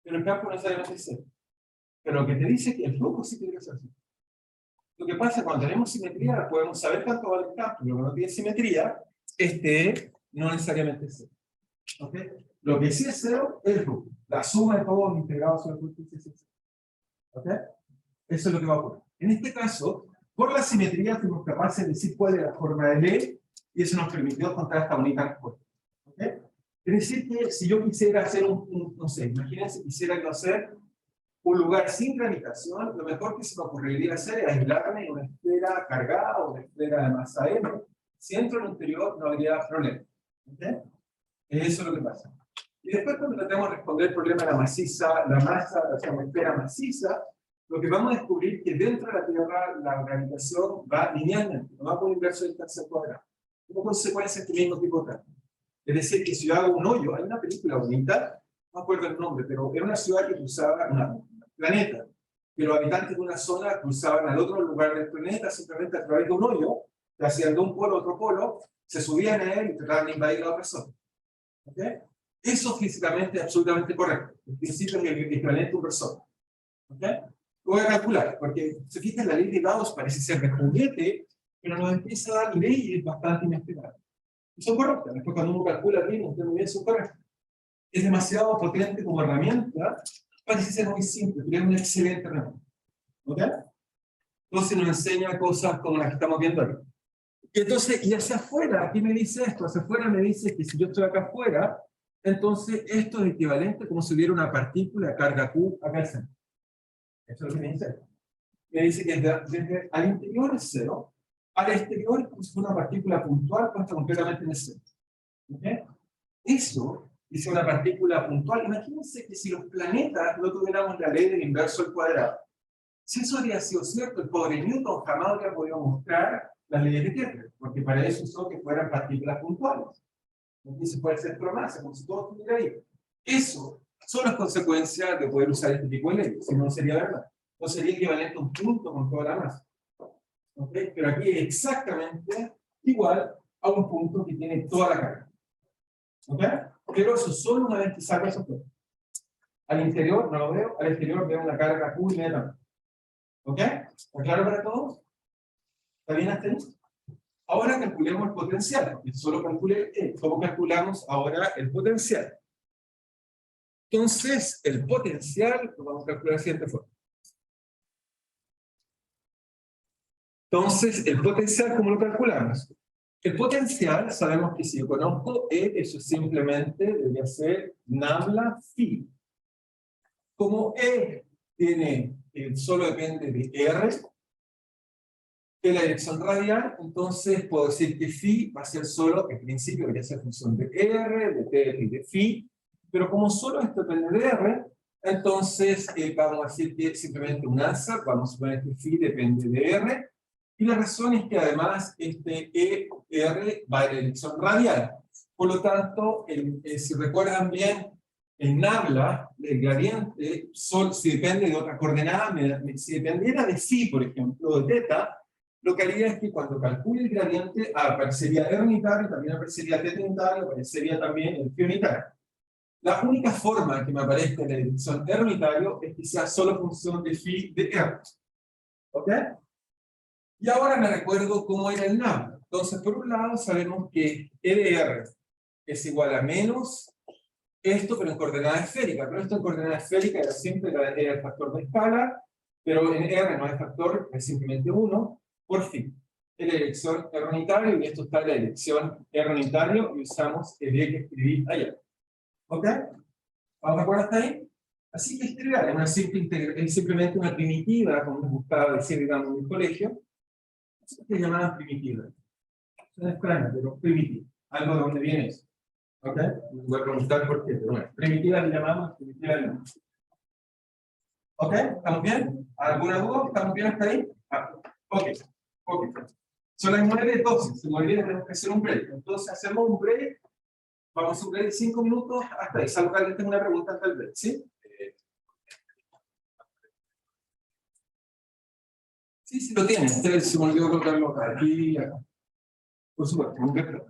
Pero el campo no necesariamente es 0. Pero lo que te dice es que el flujo sí tiene que ser 0. Lo que pasa es que cuando tenemos simetría, podemos saber cuánto vale el campo. Pero cuando tiene simetría, no necesariamente es 0. ¿Okay? Lo que sí es 0 es el flujo. La suma de todos los integrados sobre el flujo es 0. ¿Okay? Eso es lo que va a ocurrir. En este caso, por la simetría fuimos capaces de decir cuál es la forma de ley, y eso nos permitió encontrar esta única respuesta. ¿Okay? Es decir, que si yo quisiera hacer no sé, imagínense, quisiera hacer un lugar sin gravitación, lo mejor que se me ocurriría hacer es aislarme en una esfera cargada o una esfera de masa m. Si entro en el interior, no habría problema. ¿Okay? Eso es lo que pasa. Y después, cuando tratamos de responder el problema de la masa, o sea, una esfera maciza, lo que vamos a descubrir es que dentro de la Tierra la gravitación va linealmente, no va por inverso del tercer cuadrado. Como consecuencia de este mismo tipo de cambio. Es decir, que si yo hago un hoyo, hay una película bonita, no me acuerdo el nombre, pero era una ciudad que cruzaba un planeta, que los habitantes de una zona cruzaban al otro lugar del planeta simplemente a través de un hoyo, que hacían de un polo a otro polo, se subían a él y trataban de invadir la otra zona. ¿Okay? Eso físicamente es absolutamente correcto. El principio es que el planeta es un versor. ¿Okay? Lo voy a calcular, porque se fijan, la ley de Gauss parece ser de juguete, pero nos empieza a dar leyes bastante inesperadas. Y son correctas. Después, cuando uno calcula bien, usted muy bien, son correctas. Es demasiado potente como herramienta, parece ser muy simple, pero es una excelente herramienta. ¿Ok? Entonces nos enseña cosas como las que estamos viendo aquí. Y entonces, y hacia afuera, aquí me dice esto, hacia afuera me dice que si yo estoy acá afuera, entonces esto es equivalente como si hubiera una partícula de carga Q acá al centro. Eso es lo que me dice. Me dice que desde al interior es 0, al exterior es como si fuera una partícula puntual puesta completamente en el centro. ¿Okay? Eso dice una partícula puntual. Imagínense que si los planetas no tuviéramos la ley del inverso al cuadrado, si eso habría sido cierto, el pobre Newton jamás habría podido mostrar las leyes de Kepler, porque para eso usó que fueran partículas puntuales. Entonces puede ser masa, como si todo estuviera ahí. Eso son las consecuencias de poder usar este tipo de leyes, si no sería verdad. No sería equivalente a un punto con toda la masa. ¿Okay? Pero aquí es exactamente igual a un punto que tiene toda la carga. ¿Okay? Pero eso solo una vez que saco esos puntos. Al interior no lo veo, al exterior veo una carga Q inmediatamente. ¿Ok? ¿Está claro para todos? ¿Está bien hasta ahí? Ahora calculemos el potencial, porque solo calculé ¿cómo calculamos ahora el potencial? Entonces, el potencial lo vamos a calcular de la siguiente forma. Entonces, el potencial, ¿cómo lo calculamos? El potencial, sabemos que si yo conozco E, eso simplemente debería ser nabla phi. Como E solo depende de R, de la dirección radial, entonces puedo decir que phi va a ser solo, en principio debería ser función de R, de T y de phi, pero como solo esto depende de R, entonces vamos a decir que simplemente un answer, vamos a suponer que phi depende de R, y la razón es que además ER va en la dirección radial. Por lo tanto, si recuerdan bien, en nabla, el gradiente, si depende de otra coordenada, si dependiera de phi, por ejemplo, o de teta, lo que haría es que cuando calcule el gradiente, aparecería R unitario, también aparecería teta unitario, aparecería también el phi unitario. La única forma que me aparezca en la dirección R unitario es que sea solo función de phi de R. ¿Ok? Y ahora me recuerdo cómo era el nabla. Entonces, por un lado, sabemos que E de R es igual a menos esto, pero en coordenada esférica. Pero esto en coordenada esférica era siempre era el factor de escala, pero en R no hay factor, es simplemente 1. Por fin, en la dirección R unitario, y esto está en la dirección R unitario, y usamos el E que escribí allá. ¿Ok? ¿Vamos de acuerdo hasta ahí? Así que es trivial, es, una simple es simplemente una primitiva, como nos gustaba decir, digamos, en el colegio. Eso se llamaban primitivas. No es extraño, pero primitiva. Algo de donde viene eso. ¿Ok? Me voy a preguntar por qué, pero bueno, primitiva le llamamos, primitiva le llamamos. ¿Ok? ¿Estamos bien? ¿Alguna duda? ¿Estamos bien hasta ahí? Ok. Ok. Son las 9:12. Se me olvida, tenemos que hacer un break. Entonces, hacemos un break. Vamos a hacer un break de 5 minutos hasta ahí. Salvo que alguien tenga una pregunta hasta el break. ¿Sí? Sí, sí lo tienen. Se me olvidó colocarlo aquí y acá. Por supuesto, un break.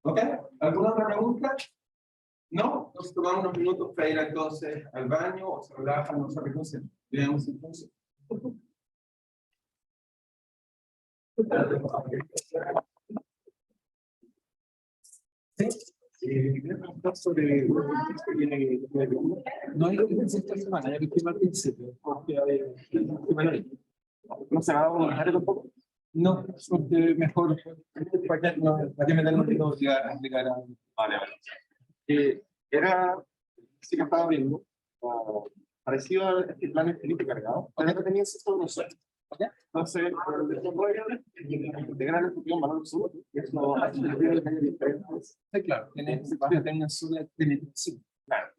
¿Ok? ¿Alguna otra pregunta? ¿No? Nos tomamos unos minutos para ir entonces al baño o se relajan o se reconcilian. Veamos entonces. Quería preguntar sobre no hay que esta semana, ya que estoy al principio, porque no se va a volver tampoco. No, porque mejor, ¿para qué meternos en los días a explicar a... Vale, vale. Era, sí que estaba viendo, parecido a este plan infinito cargado, todavía no tenía ese noción. Entonces, integrar el función valor absoluto, y eso hace que haya diferentes. Sí, claro, vas a tener una sola penetración. Claro.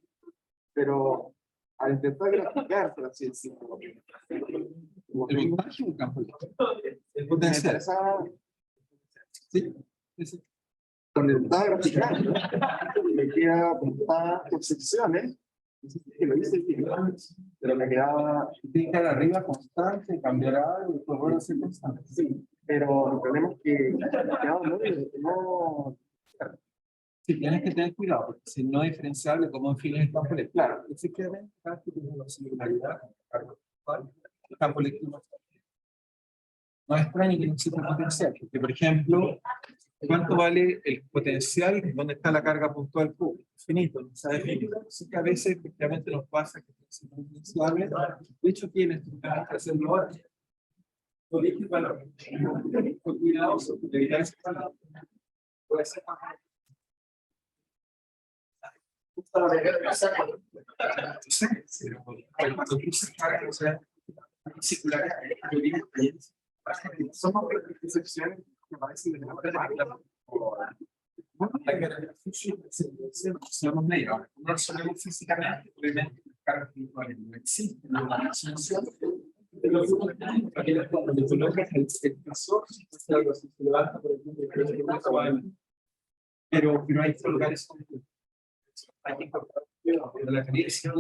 Pero al intentar graficar, por así decirlo, el montaje un campo el potencial. Sí, sí. Con el intentar graficar, me queda apuntadas por secciones. Que lo hice pero me quedaba clicar arriba constante, cambiar algo, y volver a ser constante. Sí, pero el problema es que no. Sí, tienes que tener cuidado, porque si no es diferenciable como en fines de campo eléctrico. Claro, efectivamente, cada que tiene una singularidad, el campo eléctrico no es extraño que no exista potencial, porque por ejemplo, ¿cuánto vale el potencial donde está la carga puntual Q? Finito, no se define. Así que a veces efectivamente nos pasa que es influenciable. De hecho, tienes que hacerlo ahora. Elige el valor. Con cuidado, de evitar ese valor. Puede ser. Sí, pero cuando tú se carga, o sea, circular, somos excepciones que parecen de la manera. Somos medios, no solemos físicamente, obviamente, cargas virtuales no existen, la solución de los grupos aquellas cuando le colocas el sensor, algo así se levanta por el punto pero hay que colocar eso. Hay que incorporar la caricia,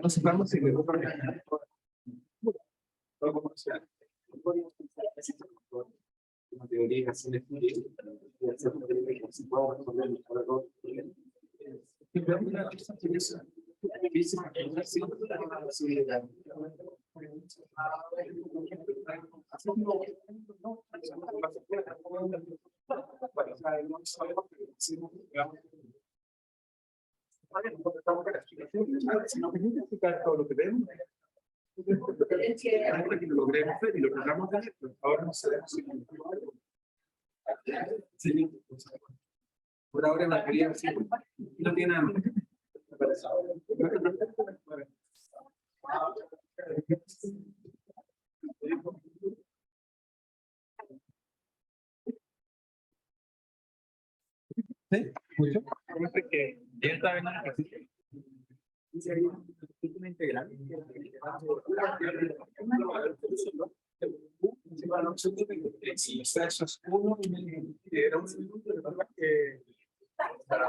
no se vamos si le una teoría así de si no permite explicar todo lo que vemos, que lo logremos ver y lo logramos ver, ahora no sabemos si por ahora la quería no tiene nada más. ¿Sí? ¿Mucho? Que ya está en la integral. Eso es uno y era un segundo de verdad que para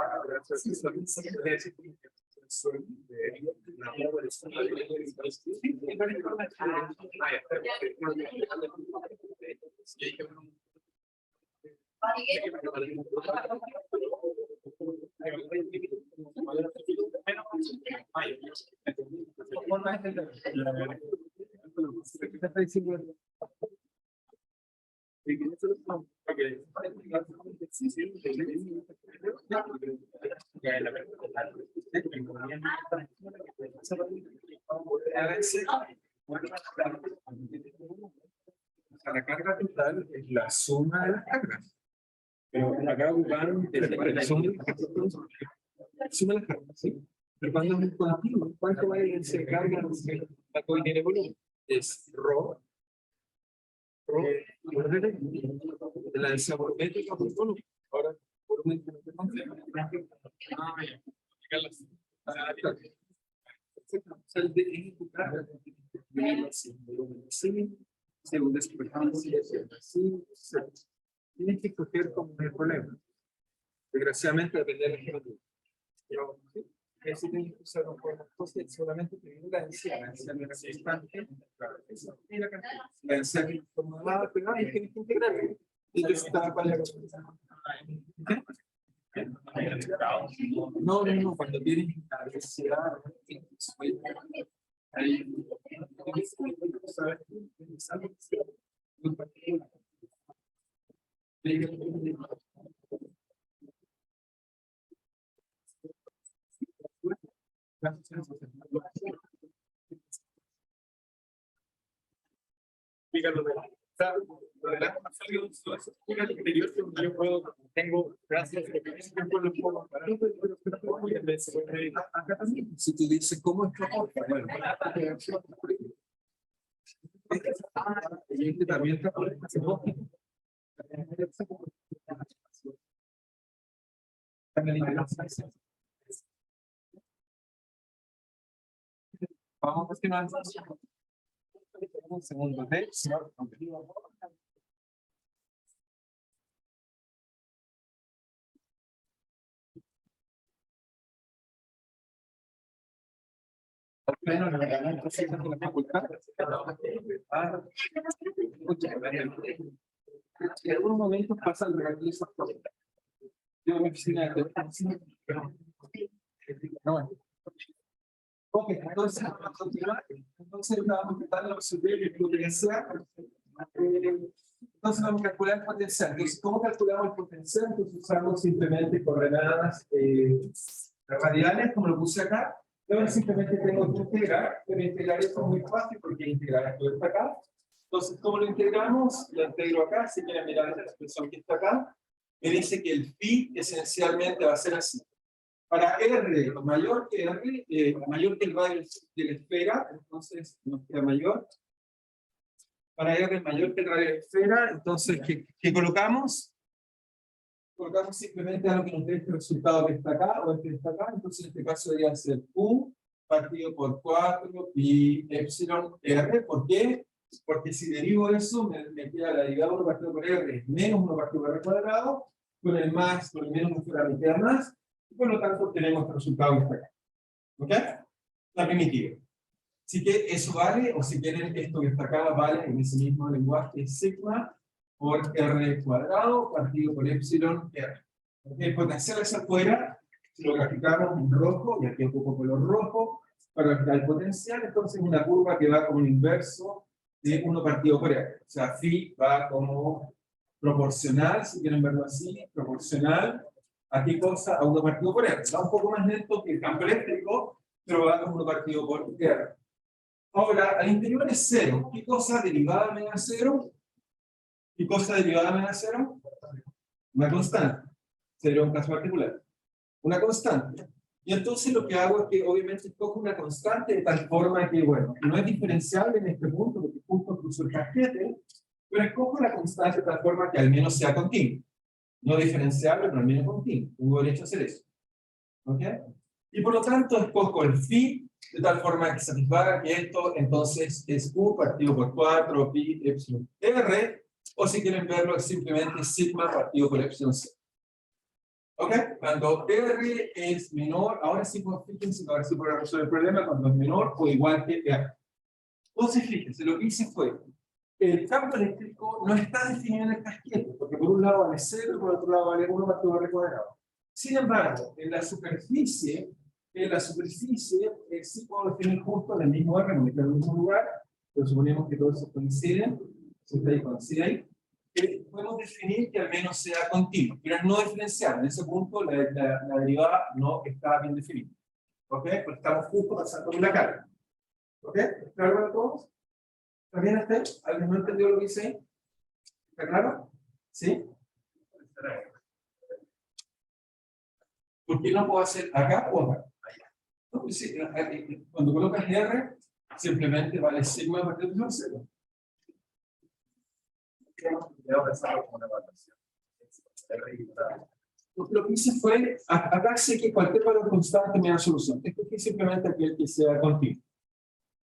La carga total es la suma de las cargas. Pero acá ocuparon la suma de las cargas, ¿sí? Pero cuando es un continuo, ¿cuánto va a ir de carga? La COI tiene volumen. Es rho de la densidad volumétrica por volumen. Ahora, volumen que no te según superficie, tienes que escoger como el problema. Desgraciadamente depende de la geometría. Pero si tienes que usar un problema, entonces solamente te viene la densidad no es constante. La densidad que tomada, pero hay que integrar. Entonces está para la no, cuando tienes la densidad, ahí tengo gracias acá también, si tú dices cómo es que bueno, este también está por vamos a continuar. Un segundo de en la facultad. En algunos momentos pasa el regalo de esas cosas. Yo en mi oficina de bueno. Ok, entonces vamos a tratar de resolver el potencial. Entonces vamos a calcular el potencial. Entonces, ¿cómo calculamos el potencial? Entonces usamos simplemente coordenadas radiales, como lo puse acá. Yo simplemente tengo que integrar, pero integrar esto es muy fácil porque integrar esto está acá. Entonces, ¿cómo lo integramos? Lo integro acá, si quieren mirar esta expresión que está acá. Me dice que el phi esencialmente va a ser así. Para R mayor que R, mayor que el radio de la esfera, entonces nos queda mayor. Para R mayor que el radio de la esfera, entonces, ¿qué colocamos? Colocamos simplemente algo que nos dé este resultado que está acá, o este que está acá, entonces en este caso debería ser Q partido por 4 pi epsilon R. ¿Por qué? Porque si derivo eso, me queda la derivada 1 partido por R menos 1 partido por R cuadrado, con el más, con el menos me queda más, y por lo tanto tenemos el resultado que está acá. ¿Ok? La primitiva. Así que eso vale, o si quieren esto que está acá vale en ese mismo lenguaje, sigma por R cuadrado partido por epsilon R. El potencial hacia afuera, si lo graficamos en rojo, y aquí ocupo color rojo, para graficar el potencial, entonces una curva que va como un inverso de 1 partido por R. O sea, phi va como proporcional, si quieren verlo así, proporcional, ¿a qué cosa? A 1 partido por R. Va un poco más lento que el campo eléctrico, pero va como 1 partido por R. Ahora, al interior es 0. ¿Qué cosa derivada menos 0? ¿Qué cosa derivada menos 0? Una constante. 0 en un caso particular. Una constante. Y entonces lo que hago es que obviamente escojo una constante de tal forma que, bueno, no es diferenciable en este punto, porque justo cruzo el casquete, pero escojo la constante de tal forma que al menos sea continua. No diferenciable, pero al menos continua. Tengo derecho a hacer eso. ¿Ok? Y por lo tanto escojo el phi de tal forma que satisfaga que esto entonces es U partido por 4 pi epsilon R, o si quieren verlo es simplemente sigma partido por epsilon C. ¿Ok? Cuando R es menor, ahora sí, pues, fíjense, ahora sí podemos resolver el problema cuando es menor o igual que R. Entonces, fíjense, lo que hice fue, el campo eléctrico no está definido en el casquete, porque por un lado vale 0 y por otro lado vale 1 partido por R cuadrado. Sin embargo, en la superficie En la superficie, sí puedo definir justo en el mismo orden, en el mismo lugar, pero suponemos que todos esos coinciden, si ustedes coinciden, podemos definir que al menos sea continuo, pero no diferencial. En ese punto la derivada no está bien definida. ¿Ok? Porque estamos justo pasando por la carga. ¿Ok? ¿Está claro para todos? ¿Está bien hasta ahí? ¿Alguien no entendió lo que hice ahí? ¿Está claro? ¿Sí? ¿Por qué no puedo hacer acá o acá? No, pues sí, cuando colocas R, simplemente vale sigma a partir de 0. Debo pensarlo como una evaluación. Lo que hice fue, acá sé que cualquier valor constante me da solución. Esto es simplemente aquel que sea continuo.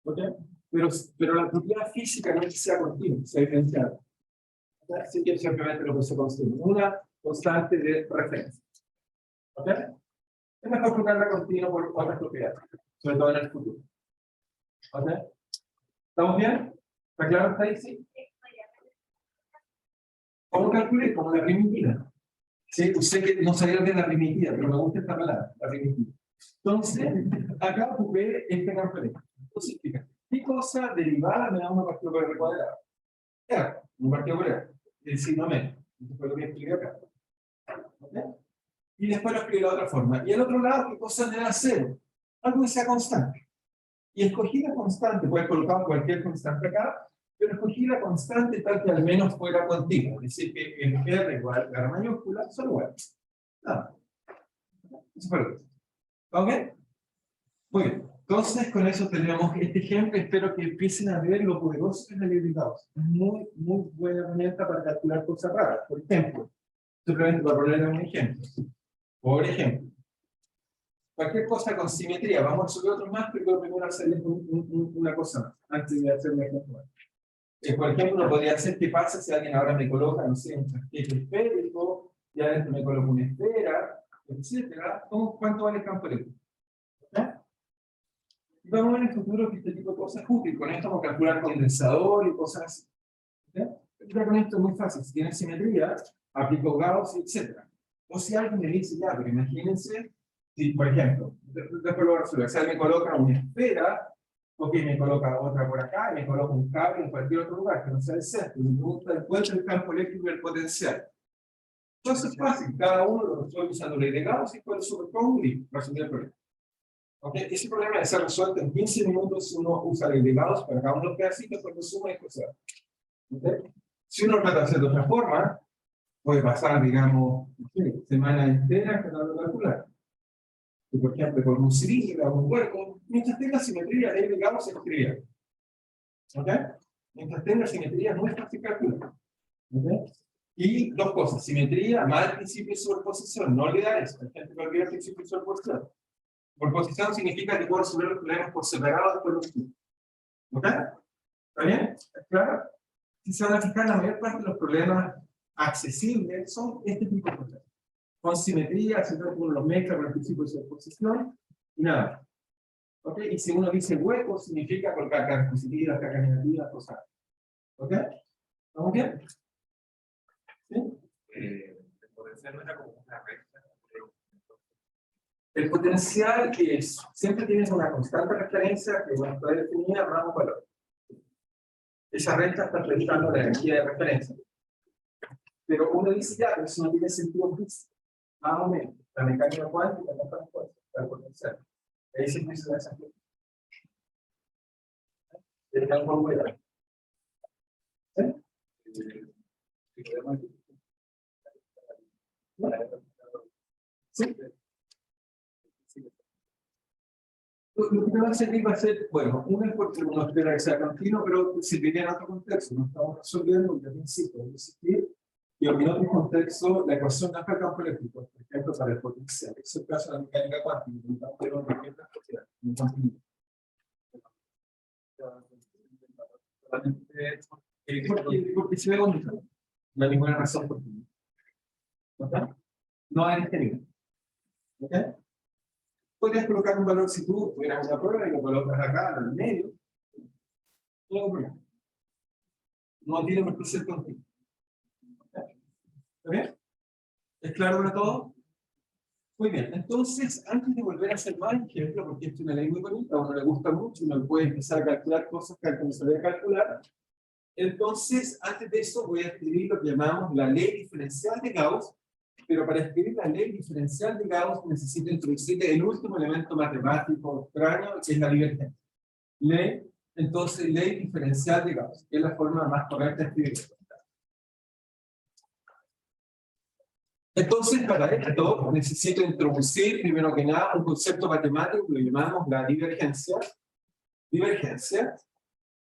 ¿Ok? Pero la propiedad física no es que sea continuo, que sea diferenciada. Así que simplemente lo que se construye. Una constante de referencia. ¿Ok? Es mejor colocarla continua por otras propiedades, sobre todo en el futuro. ¿Ok? ¿Estamos bien? ¿Está claro hasta ahí? Sí. ¿Cómo calculé? Como la primitiva. Sí, sé que no sabía de la primitiva, pero me gusta esta palabra, la primitiva. Entonces, acá ocupé este campo de. Entonces, fíjate, ¿qué cosa derivada me da una partida por R cuadrada? Ya, un partido por R, el signo menos. Esto fue lo que expliqué acá. ¿Ok? Y después lo escribí de la otra forma. Y al otro lado, ¿qué cosa me da cero? Algo que sea constante. Y escogí la constante, puedes colocar cualquier constante acá, pero escogí la constante tal que al menos fuera continua. Es decir, que el R igual a la mayúscula son iguales. Nada. Eso fue lo que hice. ¿Ok? Muy bien. Entonces, con eso tenemos este ejemplo. Espero que empiecen a ver lo poderoso que es la ley de Gauss. Muy, muy buena herramienta para calcular cosas raras. Por ejemplo, simplemente para ponerle un ejemplo. Por ejemplo, cualquier cosa con simetría. Vamos a subir otros más, pero primero hacerles una cosa más, antes de hacer un ejemplo. Por ejemplo, uno podría hacer qué pasa si alguien ahora me coloca, no sé, un casquete esférico, y adentro me coloca una esfera, etcétera. ¿Cuánto vale el campo eléctrico? Y vamos a ver en el futuro que este tipo de cosas es útil. Con esto vamos a calcular condensador y cosas así. Ya con esto es muy fácil. Si tiene simetría, aplico Gauss, etcétera. O si alguien me dice, ya, pero imagínense, si, por ejemplo, después lo voy a resolver. Si alguien me coloca una esfera, ok, me coloca otra por acá, y me coloca un cable en cualquier otro lugar, que no sea el centro. Me pregunta después el campo eléctrico y el potencial. Entonces es fácil, cada uno lo resuelve usando ley de Gauss y puede superponer y resolver el problema. Okay. Ese problema de ser resuelto en 15 minutos si uno usa ley de Gauss para cada uno de los pedacitos, cuando suma y cosas. Okay. Si uno trata de hacer de otra forma, puede pasar, digamos, semana entera tratando de calcular. Y, por ejemplo, con un cilindro o un hueco, mientras tenga simetría, ley de Gauss se escribe. ¿Ok? Mientras tenga simetría, no es fácil calcular. ¿Ok? Y dos cosas, simetría, más el principio de superposición, no olvidar eso. Hay gente que olvida el principio de superposición. Por posición significa que puedo resolver los problemas por separado después de los puntos. ¿Ok? ¿Está bien? ¿Es claro? Si se van a fijar, la mayor parte de los problemas accesibles son este tipo de problemas. Con simetría, si uno los mezcla con el principio de superposición y nada. ¿Ok? Y si uno dice hueco, significa colocar cargas positivas, cargas negativas, cosas. ¿Ok? ¿Estamos bien? ¿Sí? El potencial no era como una recta. El potencial es, siempre tienes una constante referencia que bueno, puede definir más un valor. Esa recta está prestando la energía de referencia. Pero uno dice, ya, pero eso no tiene sentido físico. Más o menos. La mecánica cuántica no está fuerte, el potencial. Ahí se empieza a desactivar. El cálculo muy grande. ¿Sí? Lo que va a servir va a ser, bueno, una es porque uno espera que sea continuo, pero serviría en otro contexto. No estamos resolviendo, ya insisto, es existir. Y en otro contexto, la ecuación no es para el campo eléctrico, por ejemplo, para el potencial. Ese es el caso de la mecánica cuántica, pero no hay otras propiedades, no continúa. Porque se ve bonito. No hay ninguna razón por qué. ¿Ok? No hay este nivel. ¿Ok? Podrías colocar un valor si tú tuvieras una prueba y lo colocas acá en el medio. No hay problema. No tiene por qué ser continuo. ¿Está bien? ¿Es claro para todo? Muy bien, entonces, antes de volver a hacer más ejemplos, porque esto es una ley muy bonita, a uno le gusta mucho, uno puede empezar a calcular cosas que antes no sabía calcular. Entonces, antes de eso, voy a escribir lo que llamamos la ley diferencial de Gauss, pero para escribir la ley diferencial de Gauss necesito introducir el último elemento matemático extraño, que es la divergencia. Entonces, ley diferencial de Gauss, que es la forma más correcta de escribirlo. Entonces, para esto necesito introducir, primero que nada, un concepto matemático que lo llamamos la divergencia.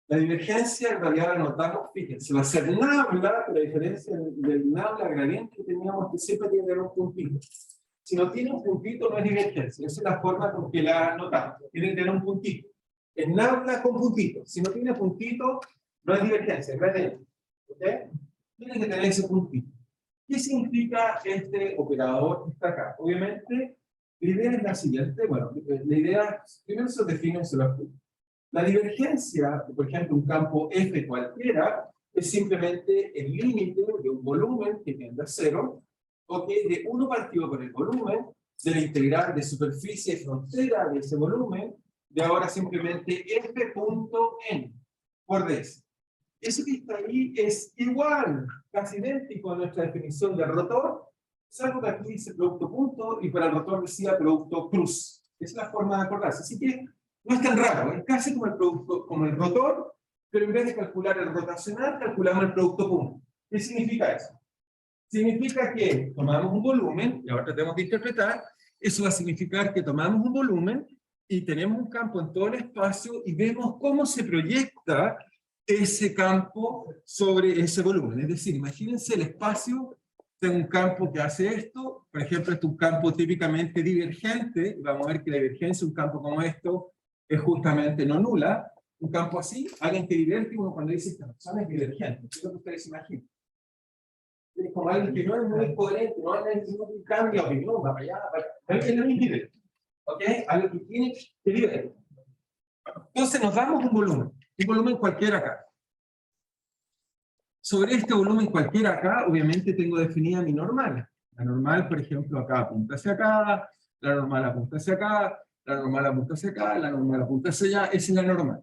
La divergencia, en realidad, la notamos, fíjense, va a ser nabla, la diferencia del nabla gradiente que teníamos, que siempre tiene que tener un puntito. Si no tiene un puntito, no es divergencia. Esa es la forma con que la notamos. Tiene que tener un puntito. Es nabla con puntito. Si no tiene puntito, no es divergencia, es gradiente. ¿Ok? Tiene que tener ese puntito. ¿Qué significa este operador que está acá? Obviamente, la idea es la siguiente. Bueno, la idea, primero se define y se lo explico. La divergencia, por ejemplo, un campo F cualquiera, es simplemente el límite de un volumen que tiende a cero, ¿ok? De 1 partido por el volumen, de la integral de superficie y frontera de ese volumen, de ahora simplemente F punto N por ds. Eso que está ahí es igual, casi idéntico a nuestra definición del rotor, salvo que aquí dice producto punto y para el rotor decía producto cruz. Esa es la forma de acordarse. Así que no es tan raro, es casi como el producto, como el rotor, pero en vez de calcular el rotacional, calculamos el producto punto. ¿Qué significa eso? Significa que tomamos un volumen, y ahora tenemos que interpretar, eso va a significar que tomamos un volumen y tenemos un campo en todo el espacio y vemos cómo se proyecta ese campo sobre ese volumen. Es decir, imagínense el espacio de un campo que hace esto, por ejemplo, este es un campo típicamente divergente, vamos a ver que la divergencia, un campo como esto, es justamente no nula, un campo así, alguien que divierte, uno cuando dice esta persona es divergente, ¿qué es lo que ustedes imaginan? Es como alguien que no es muy coherente, no es un cambio de opinión, va para allá, alguien no es divergente, ¿ok? Algo que tiene que divertir. Entonces nos damos un volumen cualquiera acá. Sobre este volumen cualquiera acá, obviamente tengo definida mi normal. La normal, por ejemplo, acá apunta hacia acá, la normal apunta hacia acá, la normal apunta hacia acá, la normal apunta hacia allá, esa es la normal.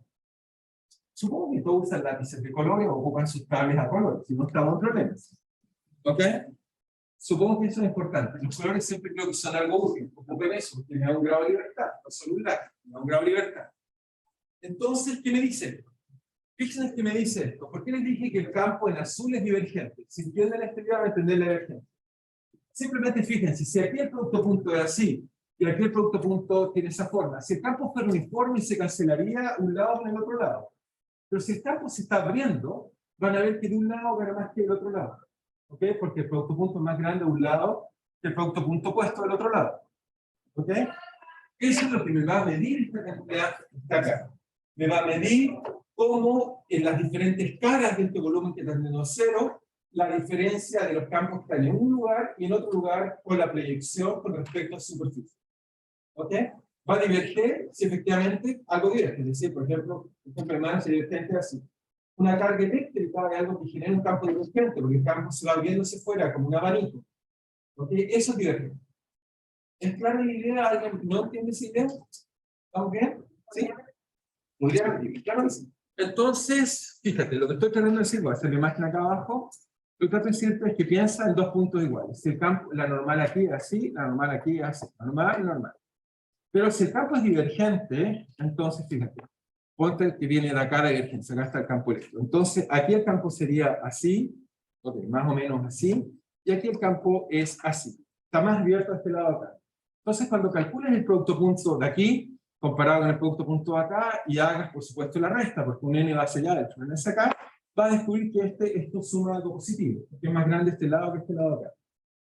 Supongo que todos usan lápices de colores o ocupan sus cables a colores, si no estamos en problemas. ¿Ok? Supongo que eso es importante. Los colores siempre creo que son algo útil. Ocupen eso, porque me da un grado de libertad. No solo un lápiz, me da un grado de libertad. Entonces, ¿qué me dice? Fíjense que me dice esto. ¿Por qué les dije que el campo en azul es divergente? Si entienden la exterior, van a entender la divergencia. Simplemente fíjense, si aquí el producto punto es así, y aquí el producto punto tiene esa forma, si el campo fuera uniforme, se cancelaría un lado con el otro lado. Pero si el campo se está abriendo, van a ver que de un lado gana más que del otro lado. ¿Ok? Porque el producto punto es más grande de un lado que el producto punto opuesto del otro lado. ¿Ok? Eso es lo que me va a medir esta cantidad que está acá. Me va a medir cómo en las diferentes caras de este volumen que terminó a cero, la diferencia de los campos que están en un lugar y en otro lugar con la proyección con respecto a su superficie. ¿Ok? Va a diverger si efectivamente algo diverge. Es decir, por ejemplo, hermano, se divergente así. Una carga eléctrica es algo que genera un campo divergente, porque el campo se va abriéndose fuera como un abanico. ¿Ok? Eso es divergente. ¿Es clara la idea? ¿Alguien no entiende esa idea? ¿Estamos bien? ¿Sí? Muy bien, claro que sí. Entonces, fíjate, lo que estoy tratando de decir, voy a hacer la imagen acá abajo, lo que trato de decirte es que piensa en dos puntos iguales. Si el campo, la normal aquí es así, la normal aquí es así, normal y normal. Pero si el campo es divergente, entonces fíjate, ponte que viene de acá la divergencia, acá está el campo eléctrico. Entonces, aquí el campo sería así, okay, más o menos así, y aquí el campo es así. Está más abierto a este lado acá. Entonces, cuando calcules el producto punto de aquí, comparado con el producto punto de acá, y hagas, por supuesto, la resta, porque un n va hacia allá, el otro n hacia acá, va a descubrir que esto suma algo positivo, que es más grande este lado que este lado acá.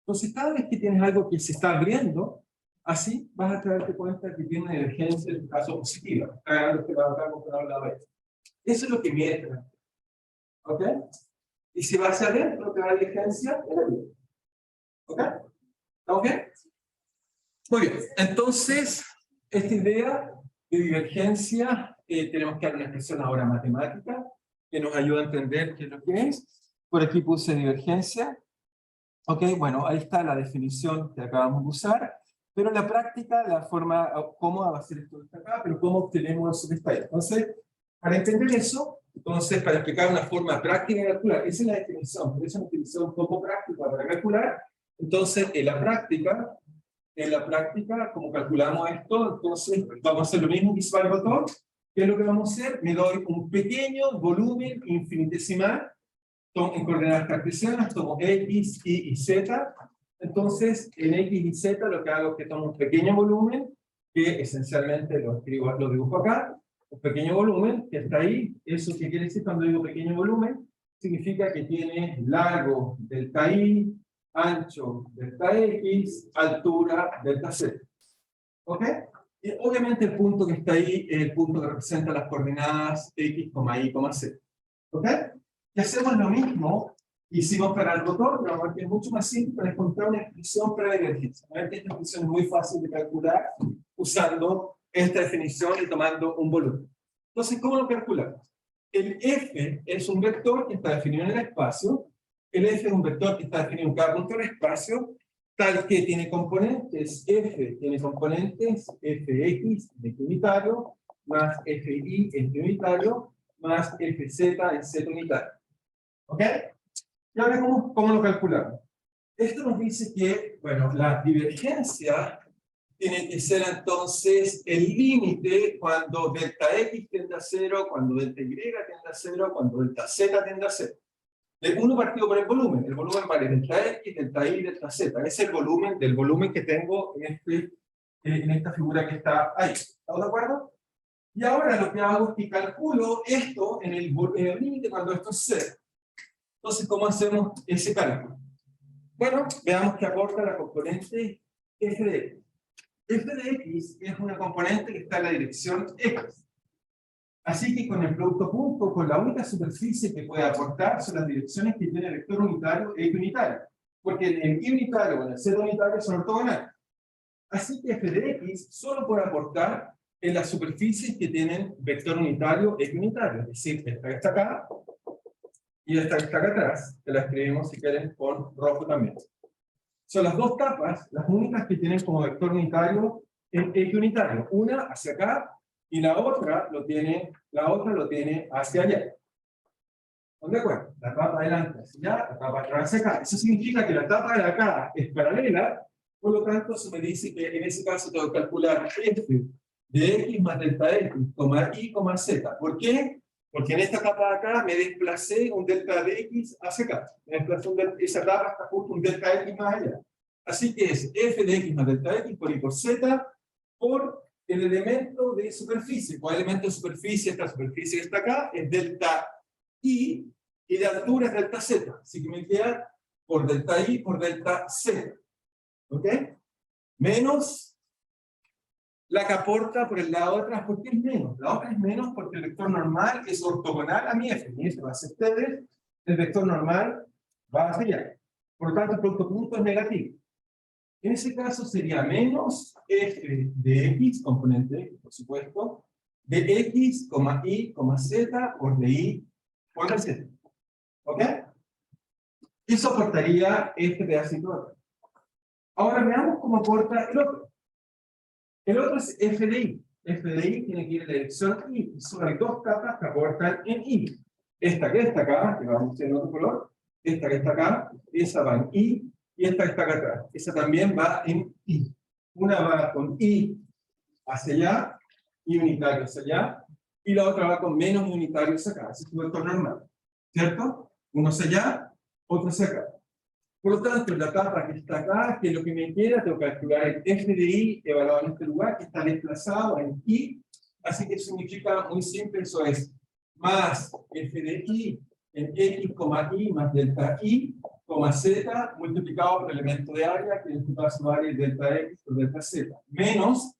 Entonces, cada vez que tienes algo que se está abriendo, así vas a darte cuenta que tiene una divergencia en el caso positiva. Está ganando este lado acá comparado al lado este. Eso es lo que mide. ¿Ok? Y si va hacia adentro, te da la divergencia en la vida. ¿Ok? ¿Ok? Muy bien. Entonces, esta idea de divergencia, tenemos que dar una expresión ahora matemática que nos ayuda a entender qué es lo que es. Por aquí puse divergencia. Ok, bueno, ahí está la definición que acabamos de usar. Pero en la práctica, la forma cómoda va a ser esto de acá, pero ¿cómo obtenemos eso que está ahí? Entonces, para entender eso, entonces, para explicar una forma práctica de calcular, esa es la definición, pero es una definición un poco práctica para calcular. Entonces, en la práctica, como calculamos esto, entonces vamos a hacer lo mismo que hizo el botón. ¿Qué es lo que vamos a hacer? Me doy un pequeño volumen infinitesimal en coordenadas cartesianas, tomo X, Y y Z. Entonces, en X y Z lo que hago es que tomo un pequeño volumen, que esencialmente lo dibujo acá, un pequeño volumen que está ahí. ¿Eso qué quiere decir cuando digo pequeño volumen? Significa que tiene largo delta Y, ancho delta X, altura delta Z. ¿Ok? Y obviamente el punto que está ahí es el punto que representa las coordenadas X, Y, Z. ¿Ok? Y hacemos lo mismo que hicimos para el rotor, pero que es mucho más simple para encontrar una expresión para divergencia. Esta expresión es muy fácil de calcular usando esta definición y tomando un volumen. Entonces, ¿cómo lo calculamos? El F es un vector que está definido en el espacio. El F es un vector que está definido en cada punto del espacio, tal que tiene componentes. F tiene componentes Fx en X unitario, más Fi en Y unitario, más Fz en Z unitario. ¿Ok? Y ahora, ¿cómo lo calculamos? Esto nos dice que, bueno, la divergencia tiene que ser entonces el límite cuando delta X tiende a 0, cuando delta Y tiende a 0, cuando delta Z tiende a 0. De 1 partido por el volumen. El volumen vale delta X, delta Y, delta Z. Es el volumen del volumen que tengo en esta figura que está ahí. ¿Estamos de acuerdo? Y ahora lo que hago es que calculo esto en el límite cuando esto es 0. Entonces, ¿cómo hacemos ese cálculo? Bueno, veamos que aporta la componente f de x. F de x es una componente que está en la dirección x. Así que con el producto punto, con la única superficie que puede aportar son las direcciones que tiene el vector unitario e unitario. Porque en Y unitario o en el Z unitario son ortogonales. Así que f de x solo puede aportar en las superficies que tienen vector unitario e unitario. Es decir, esta que está acá y esta que está acá atrás, que la escribimos si quieren con rojo también. Son las dos capas las únicas que tienen como vector unitario en eje unitario. Una hacia acá y la otra lo tiene hacia allá. ¿Dónde acuerdo? La capa adelante hacia allá, la capa atrás hacia acá. Eso significa que la capa de acá es paralela, por lo tanto se me dice que en ese caso tengo que calcular f de x más delta x, y, z. ¿Por qué? Porque en esta capa de acá me desplacé un delta de x hacia acá. Me desplacé esa capa está justo un delta x más allá. Así que es f de x más delta x por y por z por el elemento de superficie. ¿Cuál elemento de superficie? Esta superficie que está acá es delta y de altura es delta z. Así que me queda por delta y por delta z. ¿Ok? Menos la que aporta por el lado de atrás. ¿Por qué es menos? La otra es menos porque el vector normal es ortogonal a mi f. Mi f va hacia ustedes, el vector normal va hacia allá. Por lo tanto, el producto punto es negativo. En ese caso sería menos f de x, componente x, por supuesto, de x, y, z, por de y, por de z. ¿Ok? Eso aportaría este pedacito de acá. Ahora veamos cómo aporta el otro. El otro es f de y. F de y tiene que ir en la dirección y. Solo hay dos capas que aportan en y. Esta que está acá, que vamos a hacer en otro color. Esta que está acá, esa va en y. Y esta que está acá atrás. Esa también va en y. Una va con y hacia allá, y unitario hacia allá. Y la otra va con menos unitario hacia acá. Ese es un vector normal. ¿Cierto? Uno hacia allá, otro hacia acá. Por lo tanto, la capa que está acá, que es lo que me queda, tengo que calcular el f de y evaluado en este lugar, que está desplazado en y. Así que significa muy simple, eso es más f de y en x, y más delta y, z, multiplicado por el elemento de área, que en este caso área es delta x por delta z, menos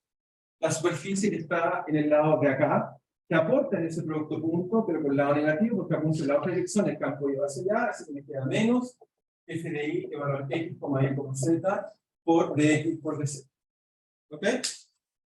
la superficie que está en el lado de acá, que aporta en ese producto punto, pero por el lado negativo, porque apunta en la otra dirección, el campo lleva hacia allá, así que me queda menos f de y evaluado en x, y, z, por dx por dz. ¿Ok?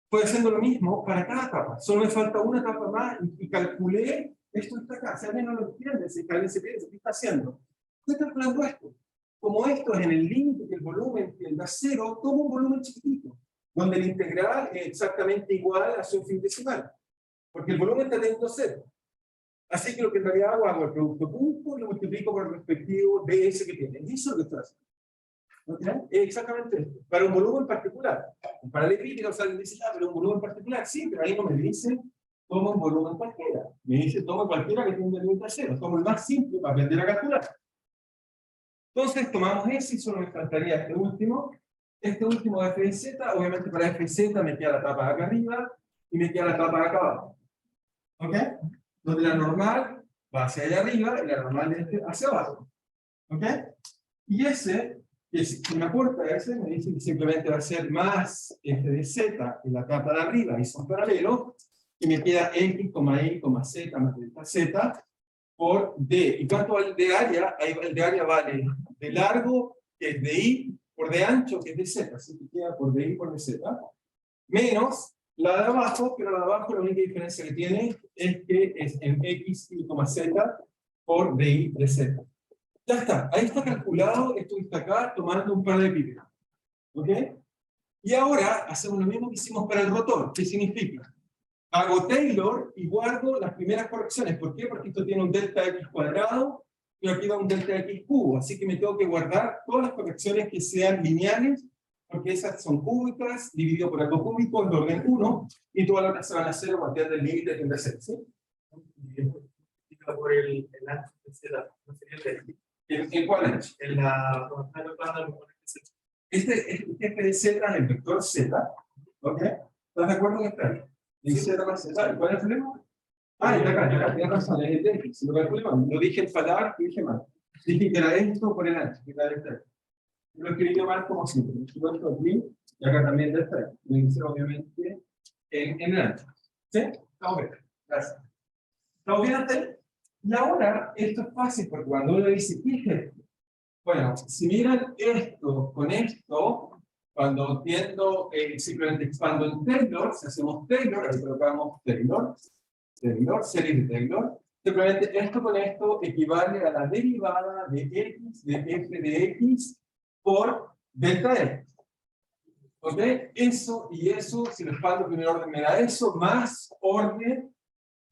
Puede haciendo lo mismo para cada capa. Solo me falta una capa más y calculé esto está acá. Si alguien no lo entiende, si alguien se piensa, ¿qué está haciendo? Estoy calculando esto. Como esto es en el límite del volumen tiende a 0, tomo un volumen chiquitito. donde el integral es exactamente igual a su infinitesimal, porque el volumen está teniendo cero. Así que lo que en realidad hago el producto punto, lo multiplico por el respectivo ds que tiene. Y eso es lo que estoy haciendo. ¿Okay? Es exactamente esto. Para un volumen particular. Para la crítica, o sea, me dice, pero un volumen particular, sí, pero ahí no me dice, toma un volumen cualquiera. Me dice, toma cualquiera que tenga un límite a cero. Tomo el más simple para aprender a calcular. Entonces, tomamos ese y solo me faltaría este último. Este último de f de z, obviamente para f de z me queda la tapa de acá arriba y me queda la tapa de acá abajo. ¿Ok? Donde la normal va hacia allá arriba y la normal de este hacia abajo. ¿Ok? Y ese, que si me aporta ese, me dice que simplemente va a ser más f de z en la capa de arriba y son paralelos, y me queda x, y, z más delta z por d. ¿Y cuánto vale el de área? Ahí el de área vale de largo, que es de y, por de ancho, que es de z. Así que queda por de y por de z. Menos la de abajo, pero la de abajo la única diferencia que tiene es que es en x, y, z por de y de z. Ya está, ahí está calculado, esto está acá tomando un par de pípedas. ¿Ok? Y ahora hacemos lo mismo que hicimos para el rotor. ¿Qué significa? Hago Taylor y guardo las primeras correcciones. ¿Por qué? Porque esto tiene un delta x cuadrado y aquí da un delta x cubo. Así que me tengo que guardar todas las correcciones que sean lineales, porque esas son cúbicas, dividido por algo cúbico, de orden 1, y todas las otras se van a hacer a partir del límite de 0. ¿Sí? Por el ancho de Z, no sería el ¿En cuál ancho? en la Este f de z en el vector z. ¿Ok? ¿Estás de acuerdo con esto? Y z más z. ¿Cuál es el problema? Ah, está acá, tienes razón, es el de x. Lo calculé mal. Lo dije en falar y dije mal. Dije que era esto por el ancho, que era este. Lo escribí mal como siempre. Lo esto aquí, y acá también de este. Lo hice obviamente en el ancho. ¿Sí? Estamos bien. Gracias. ¿Estamos bien hasta ahí? Y ahora, esto es fácil, porque cuando uno dice, fíjate, bueno, si miran esto con esto, cuando tiendo, simplemente expando en Taylor, si hacemos Taylor, ahí colocamos Taylor, serie de Taylor, simplemente esto con esto equivale a la derivada de x de f de x por delta x. ¿Ok? Eso y eso, si lo expando en primer orden me da eso, más orden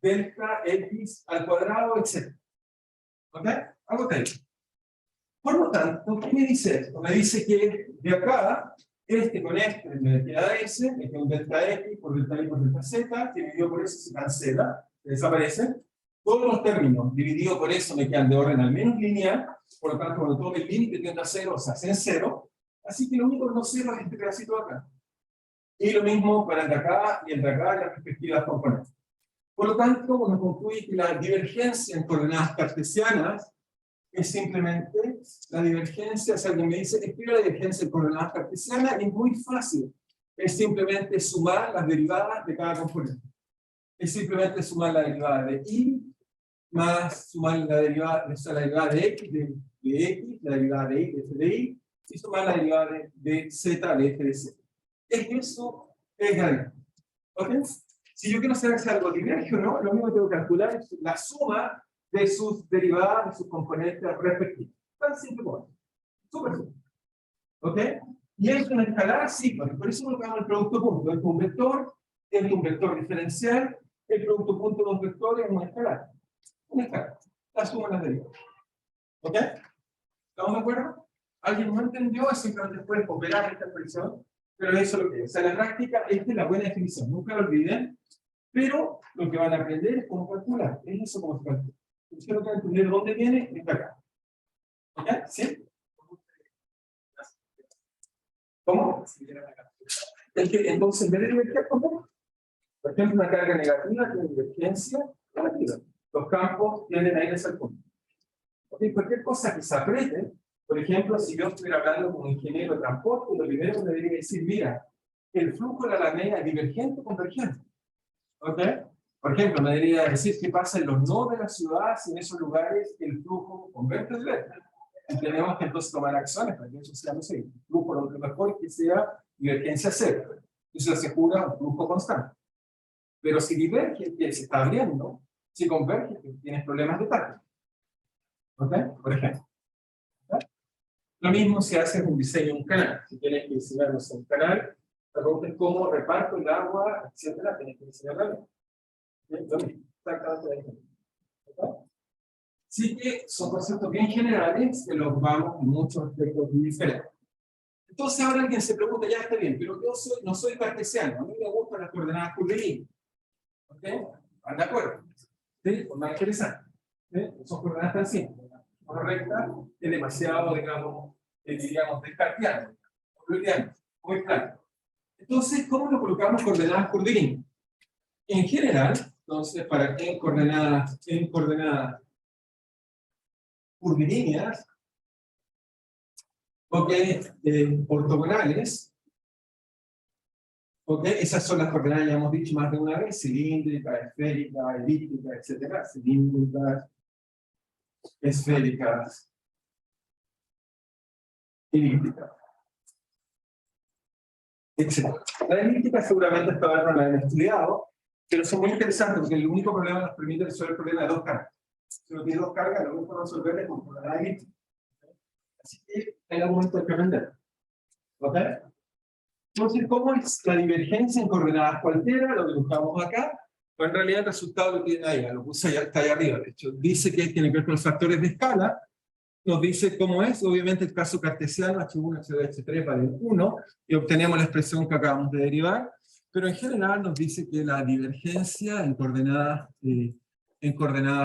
delta x al cuadrado, etc. ¿Ok? Hago Taylor. Por lo tanto, ¿qué me dice esto? Me dice que de acá, este con este me queda S, este es un delta X por delta Y por delta Z, dividido por eso se cancela, desaparece. Todos los términos dividido por eso me quedan de orden al menos lineal, por lo tanto, cuando tome el límite tiende a 0, se hacen 0. Así que lo único que no cero es este pedacito de acá. Y lo mismo para el de acá y el de acá, las respectivas componentes. Por lo tanto, uno concluye que la divergencia en coordenadas cartesianas es simplemente la divergencia. Si alguien me dice, escribe la divergencia en coordenadas cartesianas, es muy fácil. Es simplemente sumar las derivadas de cada componente. Es simplemente sumar la derivada de y, más sumar la derivada, la derivada de x, de x, la derivada de y, de f de y, y sumar la derivada de z, de f de z. Es eso, es grande. ¿Ok? Si yo quiero saber si algo diverge o no, lo mismo que tengo que calcular es la suma de sus derivadas, de sus componentes respectivos. Tan simple como eso. Súper simple. ¿Ok? ¿Y es una escalar? Sí, por eso colocamos el producto punto. Es un vector diferencial, el producto punto de un vector es una escalar. Una escalar. La suma de las derivadas. ¿Ok? ¿Estamos de acuerdo? ¿Alguien no entendió? Es simplemente puede operar esta expresión, pero eso es lo que es. O sea, en la práctica, esta es la buena definición. Nunca lo olviden. Pero lo que van a aprender es cómo calcular. Es eso como se calcula. Usted no quiere entender dónde viene, está acá. ¿Ok? ¿Sí? ¿Cómo? Es que entonces, en vez de diverger, ¿cómo? Por ejemplo, una carga negativa tiene divergencia negativa. Los campos tienden a ir hacia el punto. ¿Ok? Cualquier cosa que se apriete, por ejemplo, si yo estuviera hablando con un ingeniero de transporte, lo primero que me debería decir, mira, el flujo de la alameda es divergente o convergente. ¿Ok? Por ejemplo, me debería decir qué pasa en los nodos de la ciudad si en esos lugares el flujo convierte en delta. Y tenemos que entonces tomar acciones para que eso sea posible. El flujo lo mejor que sea divergencia cero. Eso se asegura un flujo constante. Pero si diverge, que se está abriendo, si converge, tienes problemas de táctil. ¿Ok? Por ejemplo. ¿Ok? Lo mismo si haces un diseño de un canal. Si tienes que diseñar un canal, La pregunta es cómo reparto el agua, etcétera, tenés que diseñarla. Exactamente lo mismo. ¿Okay? Así que son conceptos bien generales que los vamos en muchos aspectos diferentes. Entonces ahora alguien se pregunta, ya está bien, pero yo no soy cartesiano, a mí me gustan las coordenadas curvilíneas. ¿Ok? ¿Están de acuerdo? ¿Sí? Pues más interesante. ¿Sí? Son coordenadas tan simples. Una recta es demasiado, digamos, diríamos, descartiano, muy claro. Entonces, ¿cómo lo colocamos coordenadas curvilíneas? En general, entonces, ¿para qué en coordenadas curvilíneas? Ok, ortogonales. Ok, esas son las coordenadas, ya hemos dicho más de una vez, cilíndrica, esférica, elíptica, etc. Cilíndricas, esféricas, elípticas, etc. La elíptica seguramente esta vez no la han estudiado, pero son muy interesantes porque el único problema nos permite resolver el problema de dos cargas. Si uno tiene dos cargas, lo único que resolver es con coordenada elíptica. Así que hay algún momento que aprender. ¿Ok? Entonces, ¿cómo es la divergencia en coordenadas cualquiera? Lo dibujamos acá. Pues en realidad el resultado lo tiene ahí, lo puse allá, está ahí arriba. De hecho, dice que tiene que ver con los factores de escala. Nos dice cómo es. Obviamente el caso cartesiano, H1, H2, H3 vale 1, y obtenemos la expresión que acabamos de derivar. Pero en general nos dice que la divergencia en coordenadas,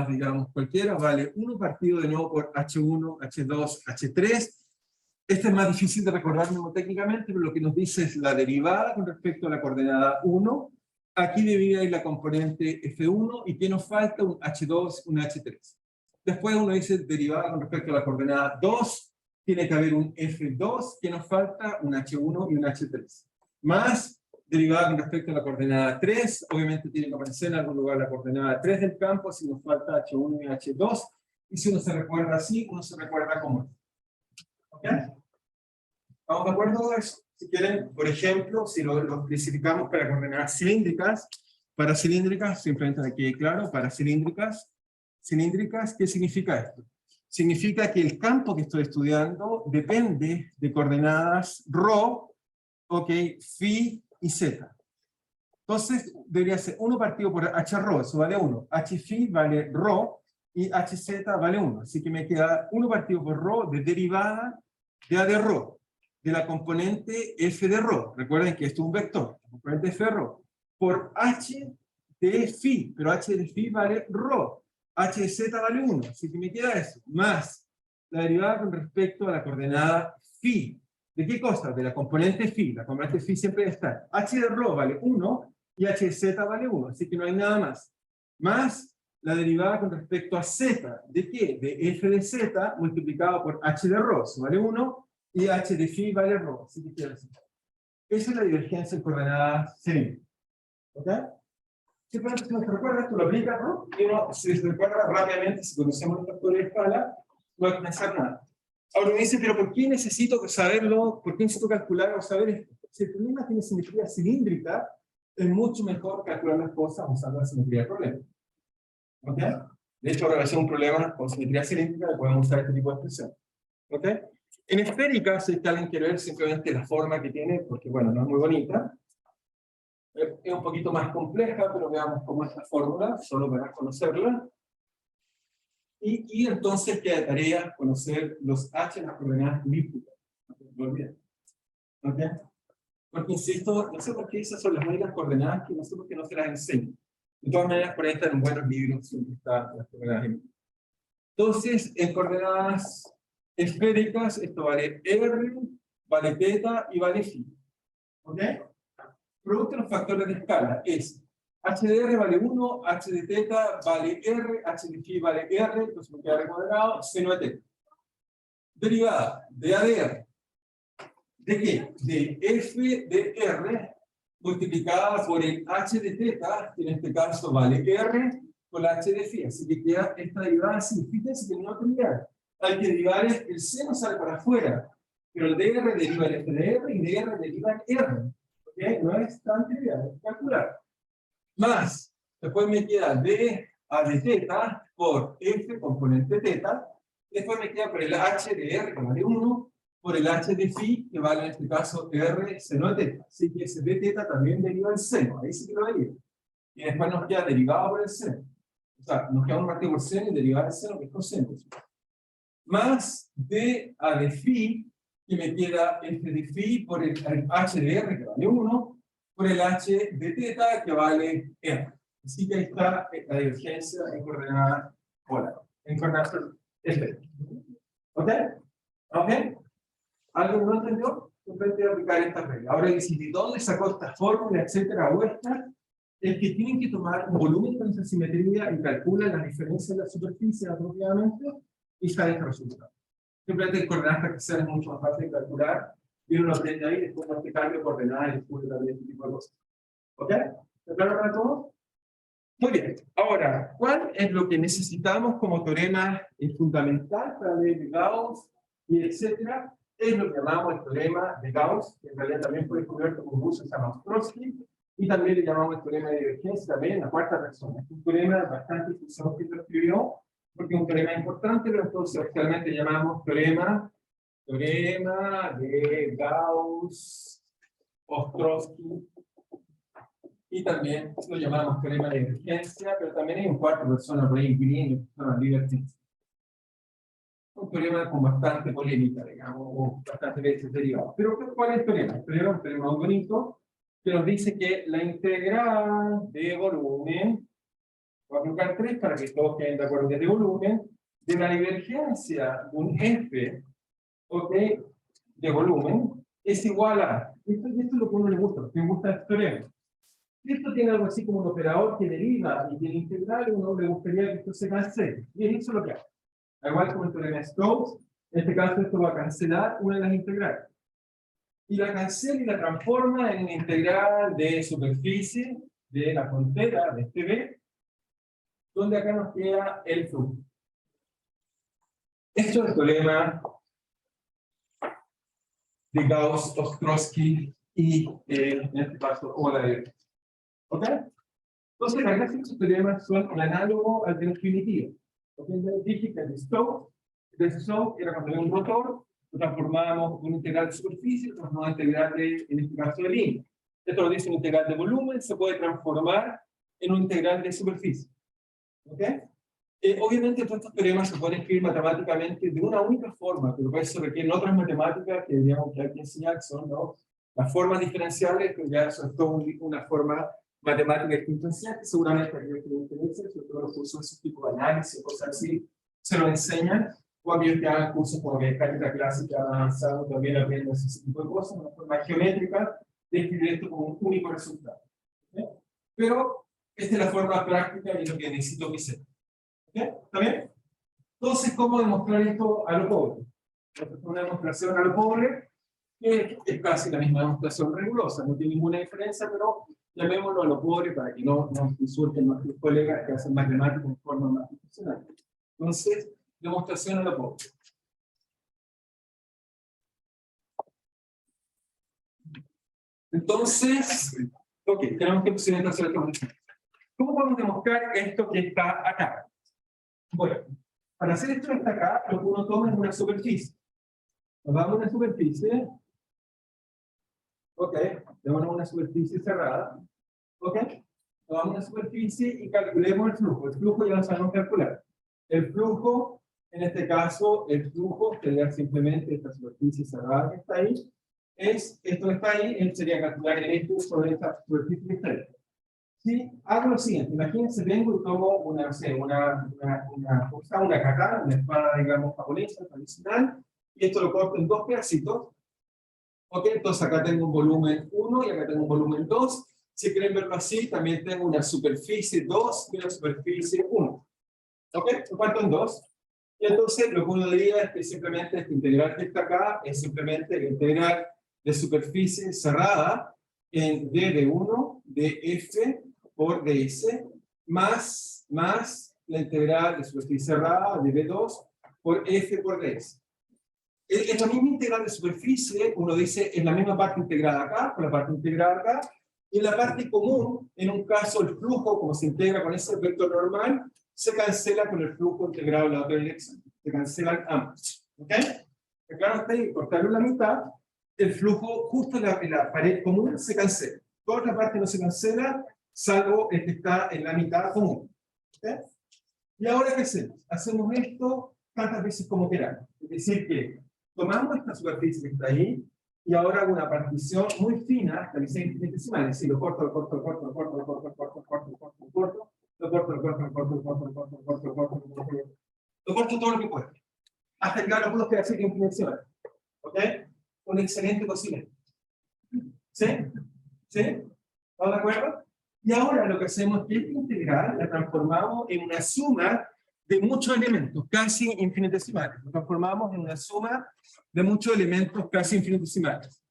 digamos, cualquiera, vale 1 partido de nuevo por H1, H2, H3. Este es más difícil de recordar mnemotécnicamente, pero lo que nos dice es la derivada con respecto a la coordenada 1. Aquí divide ahí la componente F1, y que nos falta un H2, un H3. Después uno dice derivada con respecto a la coordenada 2, tiene que haber un F2, que nos falta un H1 y un H3. Más derivada con respecto a la coordenada 3, obviamente tiene que aparecer en algún lugar la coordenada 3 del campo, si nos falta H1 y H2, y si uno se recuerda así, uno se recuerda como es. ¿Ok? ¿Estamos de acuerdo con eso? Si quieren, por ejemplo, si lo especificamos para coordenadas cilíndricas, para cilíndricas, simplemente aquí claro, para cilíndricas, ¿qué significa esto? Significa que el campo que estoy estudiando depende de coordenadas ρ, ok, phi y z. Entonces, debería ser 1 partido por h-ρ, eso vale 1. h-phi vale ρ, y hz vale 1. Así que me queda 1 partido por ρ de derivada de a de ρ, de la componente f de ρ. Recuerden que esto es un vector, la componente f de ρ, por h de phi, pero h de phi vale ρ. h de z vale 1, así que me queda eso, más la derivada con respecto a la coordenada phi. ¿De qué cosa? De la componente phi. La componente phi siempre está. h de ρ vale 1 y h de z vale 1, así que no hay nada más. Más la derivada con respecto a z. ¿De qué? De f de z multiplicado por h de ρ, eso vale 1, y h de phi vale ρ. Así que quiero decir. Esa es la divergencia en coordenadas cilíndricas. ¿Ok? Simplemente si no se recuerda, esto lo aplica, ¿no? Y uno, si se recuerda rápidamente, si conocemos los factores de escala, no hay que pensar nada. Ahora me dice, pero ¿por qué necesito saberlo? ¿Por qué necesito calcular o saber esto? Si el problema tiene simetría cilíndrica, es mucho mejor calcular las cosas usando la simetría del problema. ¿Ok? De hecho, ahora va a ser un problema con simetría cilíndrica y podemos usar este tipo de expresión. ¿Ok? En esférica, si alguien quiere ver simplemente la forma que tiene, porque bueno, no es muy bonita. Es un poquito más compleja, pero veamos cómo es la fórmula, solo para conocerla. Y entonces queda tarea conocer los h en las coordenadas elípticas. No olviden. ¿Ok? Porque insisto, no sé por qué esas son las únicas coordenadas que no sé por qué no se las enseño. De todas maneras, por ahí están en buenos libros, siempre están las coordenadas elípticas. Entonces, en coordenadas esféricas, esto vale r, vale θ y vale phi. ¿Ok? Producto de los factores de escala es h de r vale 1, h de θ vale r, h de phi vale r, entonces me queda r cuadrado, seno de θ. Derivada de a de r. ¿De qué? De f de r multiplicada por el h de θ, que en este caso vale r, con la h de phi. Así que queda esta derivada así. Fíjense que no hay que derivar. Hay que derivar, el seno sale para afuera, pero el de r deriva el f de r y de r deriva el r. ¿Okay? No es tan trivial, es calcular. Más, después me queda d a de θ por f componente θ, después me queda por el h de r, que vale 1, por el h de phi, que vale en este caso r seno de teta. Así que ese de teta también deriva el seno, ahí sí que lo deriva. Y después nos queda derivado por el seno. O sea, nos queda un partido por seno y derivado del seno, que es coseno. Más d a de phi, que me queda f de phi por el h de r, que vale 1, por el h de teta, que vale r. Así que ahí está la divergencia en coordenada polar, en coordenada esférica. ¿Ok? ¿Ok? ¿Algo que no entendió? Simplemente aplicar esta regla. Ahora, ¿de dónde sacó esta fórmula, etcétera, o esta? Es que tienen que tomar un volumen con esa simetría y calculan la diferencia de la superficie apropiadamente y sale este resultado. Simplemente en coordenadas parciales es mucho más fácil de calcular y uno lo aprende ahí, después no te cambio coordenadas y después también este tipo de cosas. ¿Ok? ¿Está claro para todos? Muy bien. Ahora, ¿cuál es lo que necesitamos como teorema fundamental para leer de Gauss y etcétera? Es lo que llamamos el teorema de Gauss, que en realidad también fue descubierto por Busse-Samostroski, y también le llamamos el teorema de divergencia también en la cuarta persona. Es un teorema bastante difuso que lo escribió, porque es un teorema importante, pero entonces actualmente llamamos teorema de Gauss-Ostrowski, y también lo llamamos teorema de divergencia, pero también hay un cuarto persona, Ray Green, que se llama divergencia. Un teorema con bastante polémica, digamos, o bastante veces derivado. Pero ¿cuál es el teorema? El teorema es un teorema muy bonito, que nos dice que la integral de volumen, voy a colocar 3 para que todos queden de acuerdo que es de volumen, de la divergencia de un f, ¿ok?, de volumen, es igual a, esto es lo que a uno le gusta, porque me gusta este teorema. Si esto tiene algo así como un operador que deriva y tiene integral, uno le gustaría que esto se cancele. Y eso es lo que hace. Igual como el teorema de Stokes, en este caso esto va a cancelar una de las integrales. Y la cancela y la transforma en una integral de superficie de la frontera de este B, donde acá nos queda el flujo. Esto es el teorema de Gauss, Ostrowski y en este caso Euler. ¿Ok? Entonces, la gracia de estos teoremas son un análogo al de los primitivos. ¿Ok? Yo dije que el de Stokes era cuando había un rotor, lo transformábamos en una integral de superficie, lo transformábamos en integral de, en este caso, de línea. Esto lo dice una integral de volumen, se puede transformar en una integral de superficie. ¿Ok? Obviamente, todos estos teoremas se pueden escribir matemáticamente de una única forma, pero para eso requieren otras matemáticas que, digamos, que hay que enseñar, que son, ¿no?, las formas diferenciales, que ya son toda una forma matemática diferencial, que seguramente aquellos que les interesa, sobre todo los cursos de ese tipo de análisis, cosas así, se lo enseñan, o aquellos que hagan cursos como mecánica clásica avanzado, también aprenden ese tipo de cosas, una forma geométrica de escribir esto como un único resultado. ¿Okay? Pero esta es la forma práctica y es lo que necesito que sepa. ¿Okay? ¿Está bien? Entonces, ¿cómo demostrar esto a lo pobre? Una demostración a lo pobre, que es casi la misma demostración rigurosa, no tiene ninguna diferencia, pero llamémoslo a lo pobre para que no nos insulten nuestros colegas que hacen matemáticas de forma más profesional. Entonces, demostración a lo pobre. Entonces, ok, tenemos que presentar hacer esta demostración. ¿Cómo podemos demostrar esto que está acá? Bueno, para hacer esto que está acá, lo que uno toma es una superficie. Nos damos una superficie. Ok, tenemos una superficie cerrada. Ok, nos damos una superficie y calculemos el flujo. El flujo ya lo sabemos calcular. El flujo, en este caso, el flujo sería simplemente esta superficie cerrada que está ahí. Es esto que está ahí, sería calcular el esto sobre esta superficie que está ahí. Si hago lo siguiente, imagínense, vengo y tomo una, no sé, una katana, una espada, digamos, japonesa, tradicional, y esto lo corto en 2 pedacitos. Ok, entonces acá tengo un volumen 1 y acá tengo un volumen 2. Si quieren verlo así, también tengo una superficie 2 y una superficie 1. Ok, lo parto en 2. Y entonces lo que uno diría es que simplemente esta integral que está acá es simplemente la integral de superficie cerrada en d de 1 de f por ds más la integral de superficie cerrada de b2 por f por ds. Es la misma integral de superficie, uno dice, es la misma parte integrada acá, con la parte integrada acá, y en la parte común, en un caso el flujo, como se integra con ese vector normal, se cancela con el flujo integrado en la otra dirección. Se cancelan ambos. ¿Ok? Claro, está ahí, cortarlo la mitad, el flujo justo en la pared común se cancela. Toda otra parte no se cancela, salvo el que está en la mitad común. ¿Okay? Y ahora, ¿qué hacemos? Hacemos esto tantas veces como queramos. Es decir, que tomamos esta superficie que está ahí, y ahora hago una partición muy fina, hasta el infinitesimal, es decir, lo corto, lo corto, lo corto, lo corto, lo corto, lo corto, lo corto, lo corto, lo corto, lo corto, lo corto, lo corto, lo corto, lo corto, lo corto, lo corto, lo corto todo lo que puedo. Hasta llegar a algunos pedacitos infinitesimales. ¿Ok? Un excelente cocina. ¿Sí? ¿Sí? ¿Estamos de acuerdo? Y ahora lo que hacemos es que esta integral la transformamos en una suma de muchos elementos, casi infinitesimales. Lo transformamos en una suma de muchos elementos casi infinitesimales.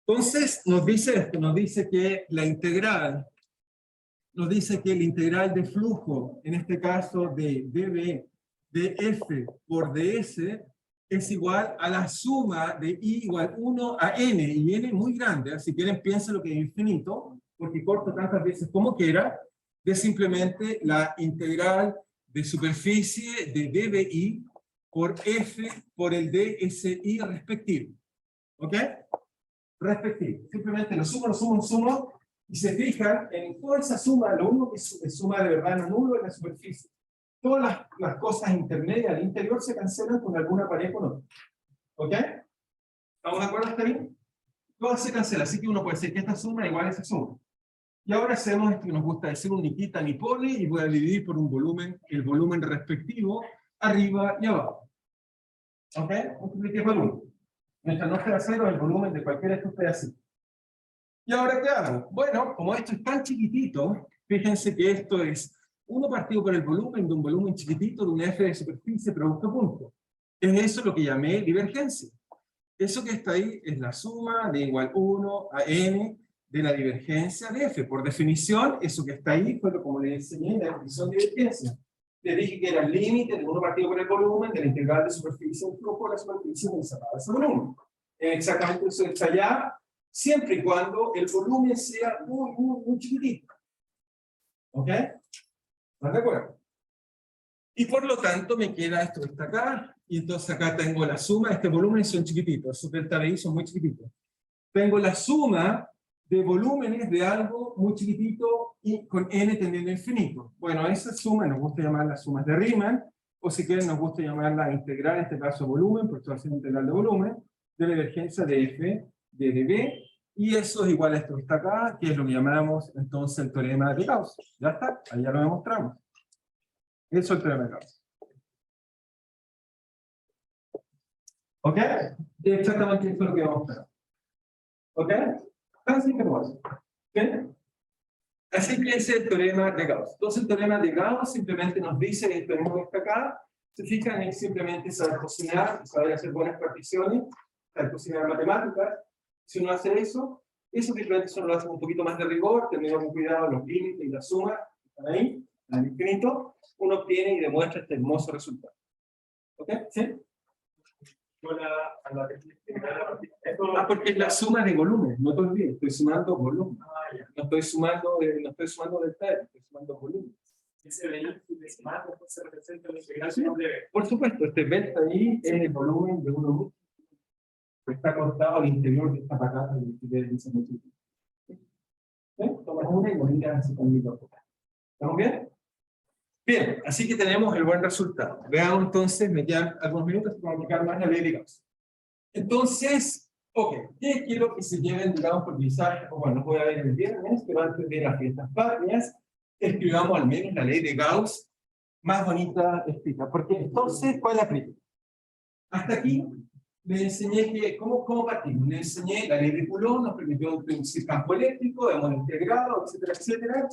Entonces, nos dice esto, nos dice que la integral, nos dice que el integral de flujo, en este caso de dB, de f por ds, es igual a la suma de i igual 1 a n, y n es muy grande, si quieren piensen lo que es infinito, porque corto tantas veces como quiera, de simplemente la integral de superficie de dBi por f por el dSi respectivo. ¿Ok? Respectivo. Simplemente lo sumo, y se fijan en toda esa suma, lo único que es suma de verdad no nulo es la superficie. Todas las cosas intermedias al interior se cancelan con alguna pared con otra. ¿Ok? ¿Estamos de acuerdo hasta ahí? Todo se cancela, así que uno puede decir que esta suma es igual a esa suma. Y ahora hacemos esto que nos gusta decir, un ni quita ni pone, y voy a dividir por un volumen, el volumen respectivo, arriba y abajo. ¿Ok? Multipliqué por 1. Mientras no sea cero, el volumen de cualquiera de estos pedacitos. ¿Y ahora qué hago? Bueno, como esto es tan chiquitito, fíjense que esto es 1 partido por el volumen de un volumen chiquitito de una f de superficie producto punto. Es eso lo que llamé divergencia. Eso que está ahí es la suma de igual 1 a n de la divergencia de f. Por definición, eso que está ahí fue como le enseñé en la definición de divergencia. Le dije que era el límite de 1 partido por el volumen de la integral de superficie del flujo de la superficie del separado de ese volumen. Exactamente eso está allá, siempre y cuando el volumen sea muy chiquitito. ¿Ok? ¿Están de acuerdo? Y por lo tanto me queda esto que está acá, y entonces acá tengo la suma, este volumen son chiquititos, sus delta BI son muy chiquititos. Tengo la suma de volúmenes de algo muy chiquitito y con n tendiendo a infinito. Bueno, esa suma nos gusta llamar las sumas de Riemann, o si quieren nos gusta llamarla integral, en este caso volumen, porque esto va a ser integral de volumen, de la divergencia de f de dB, y eso es igual a esto que está acá, que es lo que llamamos entonces el teorema de Gauss. Ya está, ahí ya lo demostramos. Eso es el teorema de Gauss. ¿Ok? Exactamente eso es lo que vamos a hacer. ¿Ok? Así que vamos. ¿Ok? Así que ese es el teorema de Gauss. Entonces el teorema de Gauss simplemente nos dice que el teorema que está acá, se fijan en simplemente saber cocinar, saber hacer buenas particiones, saber cocinar matemáticas. Si uno hace eso simplemente solo lo hace con un poquito más de rigor, teniendo con cuidado los límites y la suma, que están ahí, al infinito, uno obtiene y demuestra este hermoso resultado. ¿Ok? ¿Sí? Porque es la suma de volumen, no te olvides, estoy sumando volumen. No estoy sumando delta R, estoy sumando volumen. Ese decimal después se representa la integración de... Por supuesto, este delta ahí es el volumen de uno que está cortado al interior de esta patata de ese multitud. Tomas una y bonita así conmigo. ¿Estamos bien? Bien, así que tenemos el buen resultado. Veamos entonces, me quedan algunos minutos para aplicar más la ley de Gauss. Entonces, ok, ¿qué quiero que se lleven, digamos, por utilizar? Bueno, no voy a ver el viernes, pero antes de las fiestas patrias, escribamos al menos la ley de Gauss más bonita escrita. Porque entonces, ¿cuál es la crítica? Hasta aquí les enseñé que, ¿cómo partimos? Les enseñé la ley de Coulomb, nos permitió introducir campo eléctrico, hemos integrado, etcétera, etcétera.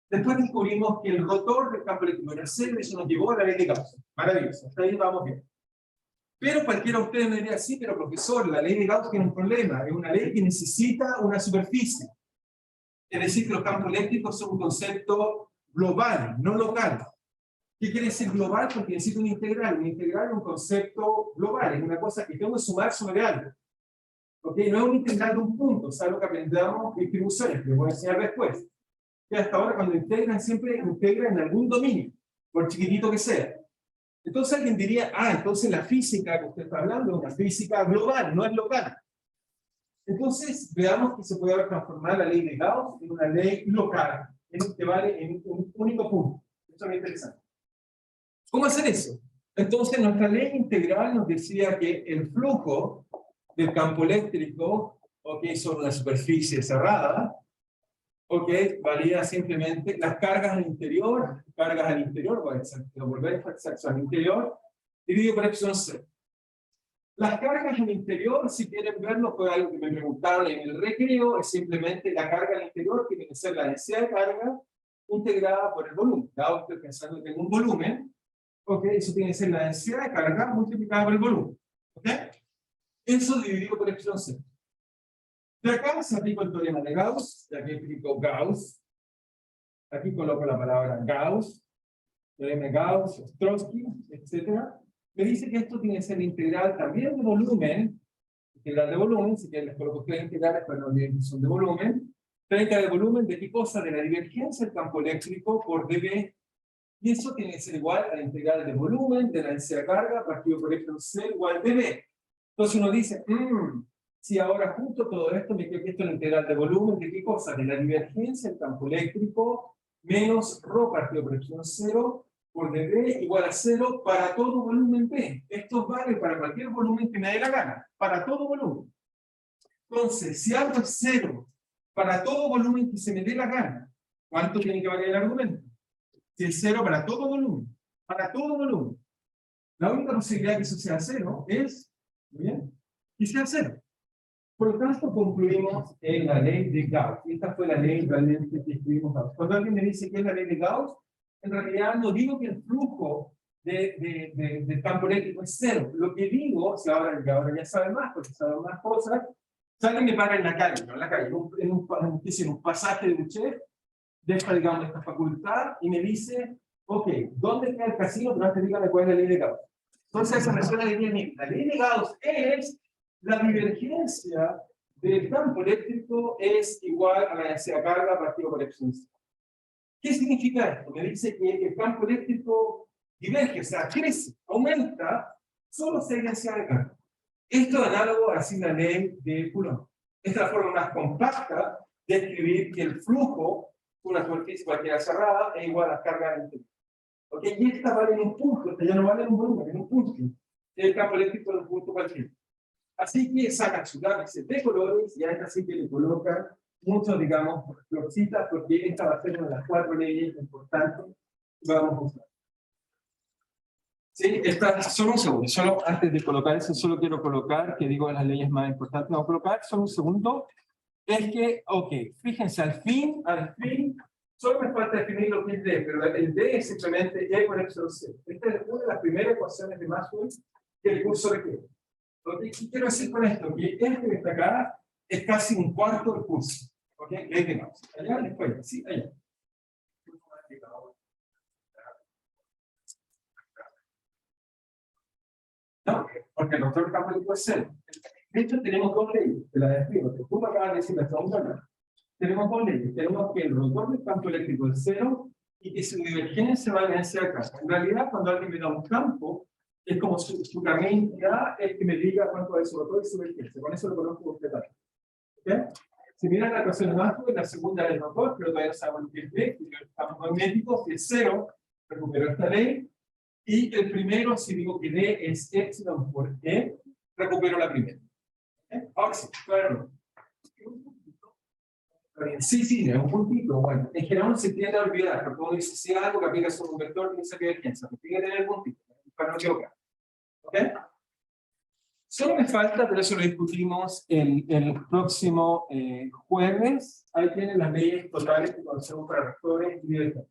Después descubrimos que el rotor del campo eléctrico era cero y eso nos llevó a la ley de Gauss. Maravilloso, hasta ahí vamos bien. Pero cualquiera de ustedes me diría, sí, pero profesor, la ley de Gauss tiene un problema, es una ley que necesita una superficie. Es decir, que los campos eléctricos son un concepto global, no local. ¿Qué quiere decir global? Porque necesita una integral. Una integral es un concepto global, es una cosa que tengo que sumar sobre algo. ¿Ok? No es una integral de un punto, es algo que aprendamos distribuciones, que les voy a enseñar después. Que hasta ahora cuando integran, siempre integran en algún dominio, por chiquitito que sea. Entonces alguien diría, entonces la física que usted está hablando es una física global, no es local. Entonces veamos que se puede transformar la ley de Gauss en una ley local, que vale en un único punto. Esto es muy interesante. ¿Cómo hacer eso? Entonces nuestra ley integral nos decía que el flujo del campo eléctrico, sobre una superficie cerrada, valía simplemente las cargas al interior, voy a volver a exacto al interior, dividido por epsilon c. Las cargas al interior, si quieren verlo, fue algo que me preguntaron en el recreo, es simplemente la carga al interior, que tiene que ser la densidad de carga integrada por el volumen. Ahora estoy pensando que en un volumen, eso tiene que ser la densidad de carga multiplicada por el volumen. Eso dividido por epsilon c. De acá se aplica el teorema de Gauss, de aquí explico Gauss. Aquí coloco la palabra Gauss, teorema de Gauss, Ostrowski, etc. Me dice que esto tiene que ser integral también de volumen, si quieren les coloco tres integrales, pero no olviden que son de volumen. La integral de volumen, ¿de qué cosa? De la divergencia del campo eléctrico por dB. Y eso tiene que ser igual a la integral de volumen de la densidad de carga partido por epsilon c igual dB. Entonces uno dice, si ahora junto todo esto me queda que esto es la integral de volumen, ¿de qué cosa? De la divergencia del campo eléctrico menos ρ partido por epsilon 0 por dB igual a 0 para todo volumen P. Esto vale para cualquier volumen que me dé la gana, para todo volumen. Entonces, si algo es 0 para todo volumen que se me dé la gana, ¿cuánto tiene que valer el argumento? Si es 0 para todo volumen, la única posibilidad de que eso sea 0 es, ¿muy bien?, que sea 0. Por lo tanto, concluimos en la ley de Gauss. Esta fue la ley realmente que escribimos Gauss. Cuando alguien me dice que es la ley de Gauss, en realidad no digo que el flujo del campo eléctrico es 0. Lo que digo, si ahora ya saben más, porque saben más cosas, si alguien me para en la calle, en un pasaje de un chef, deja, digamos, esta facultad y me dice, ¿dónde está el casino? Pero antes dígame cuál es la ley de Gauss. Entonces eso me suena a decir, la ley de Gauss es la divergencia del campo eléctrico es igual a la densidad de carga partido por epsilon c. ¿Qué significa esto? Me dice que el campo eléctrico diverge, o sea, crece, aumenta, solo si hay densidad de carga. Esto es análogo a la ley de Coulomb. Esta es la forma más compacta de escribir que el flujo de una superficie cualquiera cerrada es igual a la carga del interior. Y esta vale en un punto, esta ya no vale en un volumen, en un punto. El campo eléctrico en un punto cualquiera. Así que sacan su lápiz de colores y a esta sí que le colocan muchos, digamos, florcitas, porque esta va a ser una de las 4 leyes importantes que vamos a usar. Sí, solo un segundo, solo antes de colocar eso, solo quiero colocar, que digo de las leyes más importantes, vamos a colocar, solo un segundo, es que, fíjense, al fin, solo me falta definir lo que es D, pero el D es simplemente E por epsilon c. Esta es una de las primeras ecuaciones de Maxwell que el curso requiere. ¿Qué quiero decir con esto? Que este que está acá es casi un cuarto del curso. Ley de Gauss. Allá, después, sí, allá. No, porque el doctor campo eléctrico es 0. De hecho, tenemos dos leyes, te las describo. Tú me acabas de decir la segunda. Tenemos dos leyes. Tenemos que el rotor del campo eléctrico es 0 y que su divergencia va a densidad de carga. En realidad, cuando alguien me da un campo, es como su herramienta es que me diga cuánto es su rotor y su divergencia. Con eso lo conozco completamente. Si miran la ecuación de Maxwell, la segunda es el rotor, pero todavía no sabemos lo que es D, y el campo magnético, si es 0, recupero esta ley. Y el primero, si digo que D es epsilon por E, recupero la primera. Ahora sí, claro. Sí, es un puntito. Bueno, en general uno se tiende a olvidar, porque uno dice, si algo que aplica sobre un vector, tiene esa divergencia, pero tiene que tener el puntito, para no equivocar. Solo me falta, pero eso lo discutimos el próximo jueves. Ahí tienen las leyes totales que conocemos para reactores y divergentes.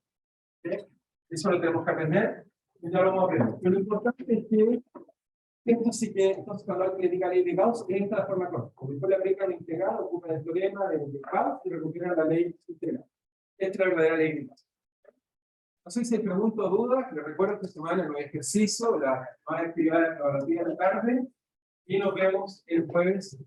Eso lo tenemos que aprender y ya lo vamos a aprender. Pero lo importante es que esto sí que, entonces cuando alguien diga ley de Gauss, esta es la forma correcta. Como después le aplican la integral, ocupan el teorema de Gauss y recuperan la ley integral. Esta es la verdadera ley de Gauss. No sé si hay preguntas o dudas, les recuerdo que semana en los ejercicios, la van a activar a las 10 de la tarde, y nos vemos el jueves.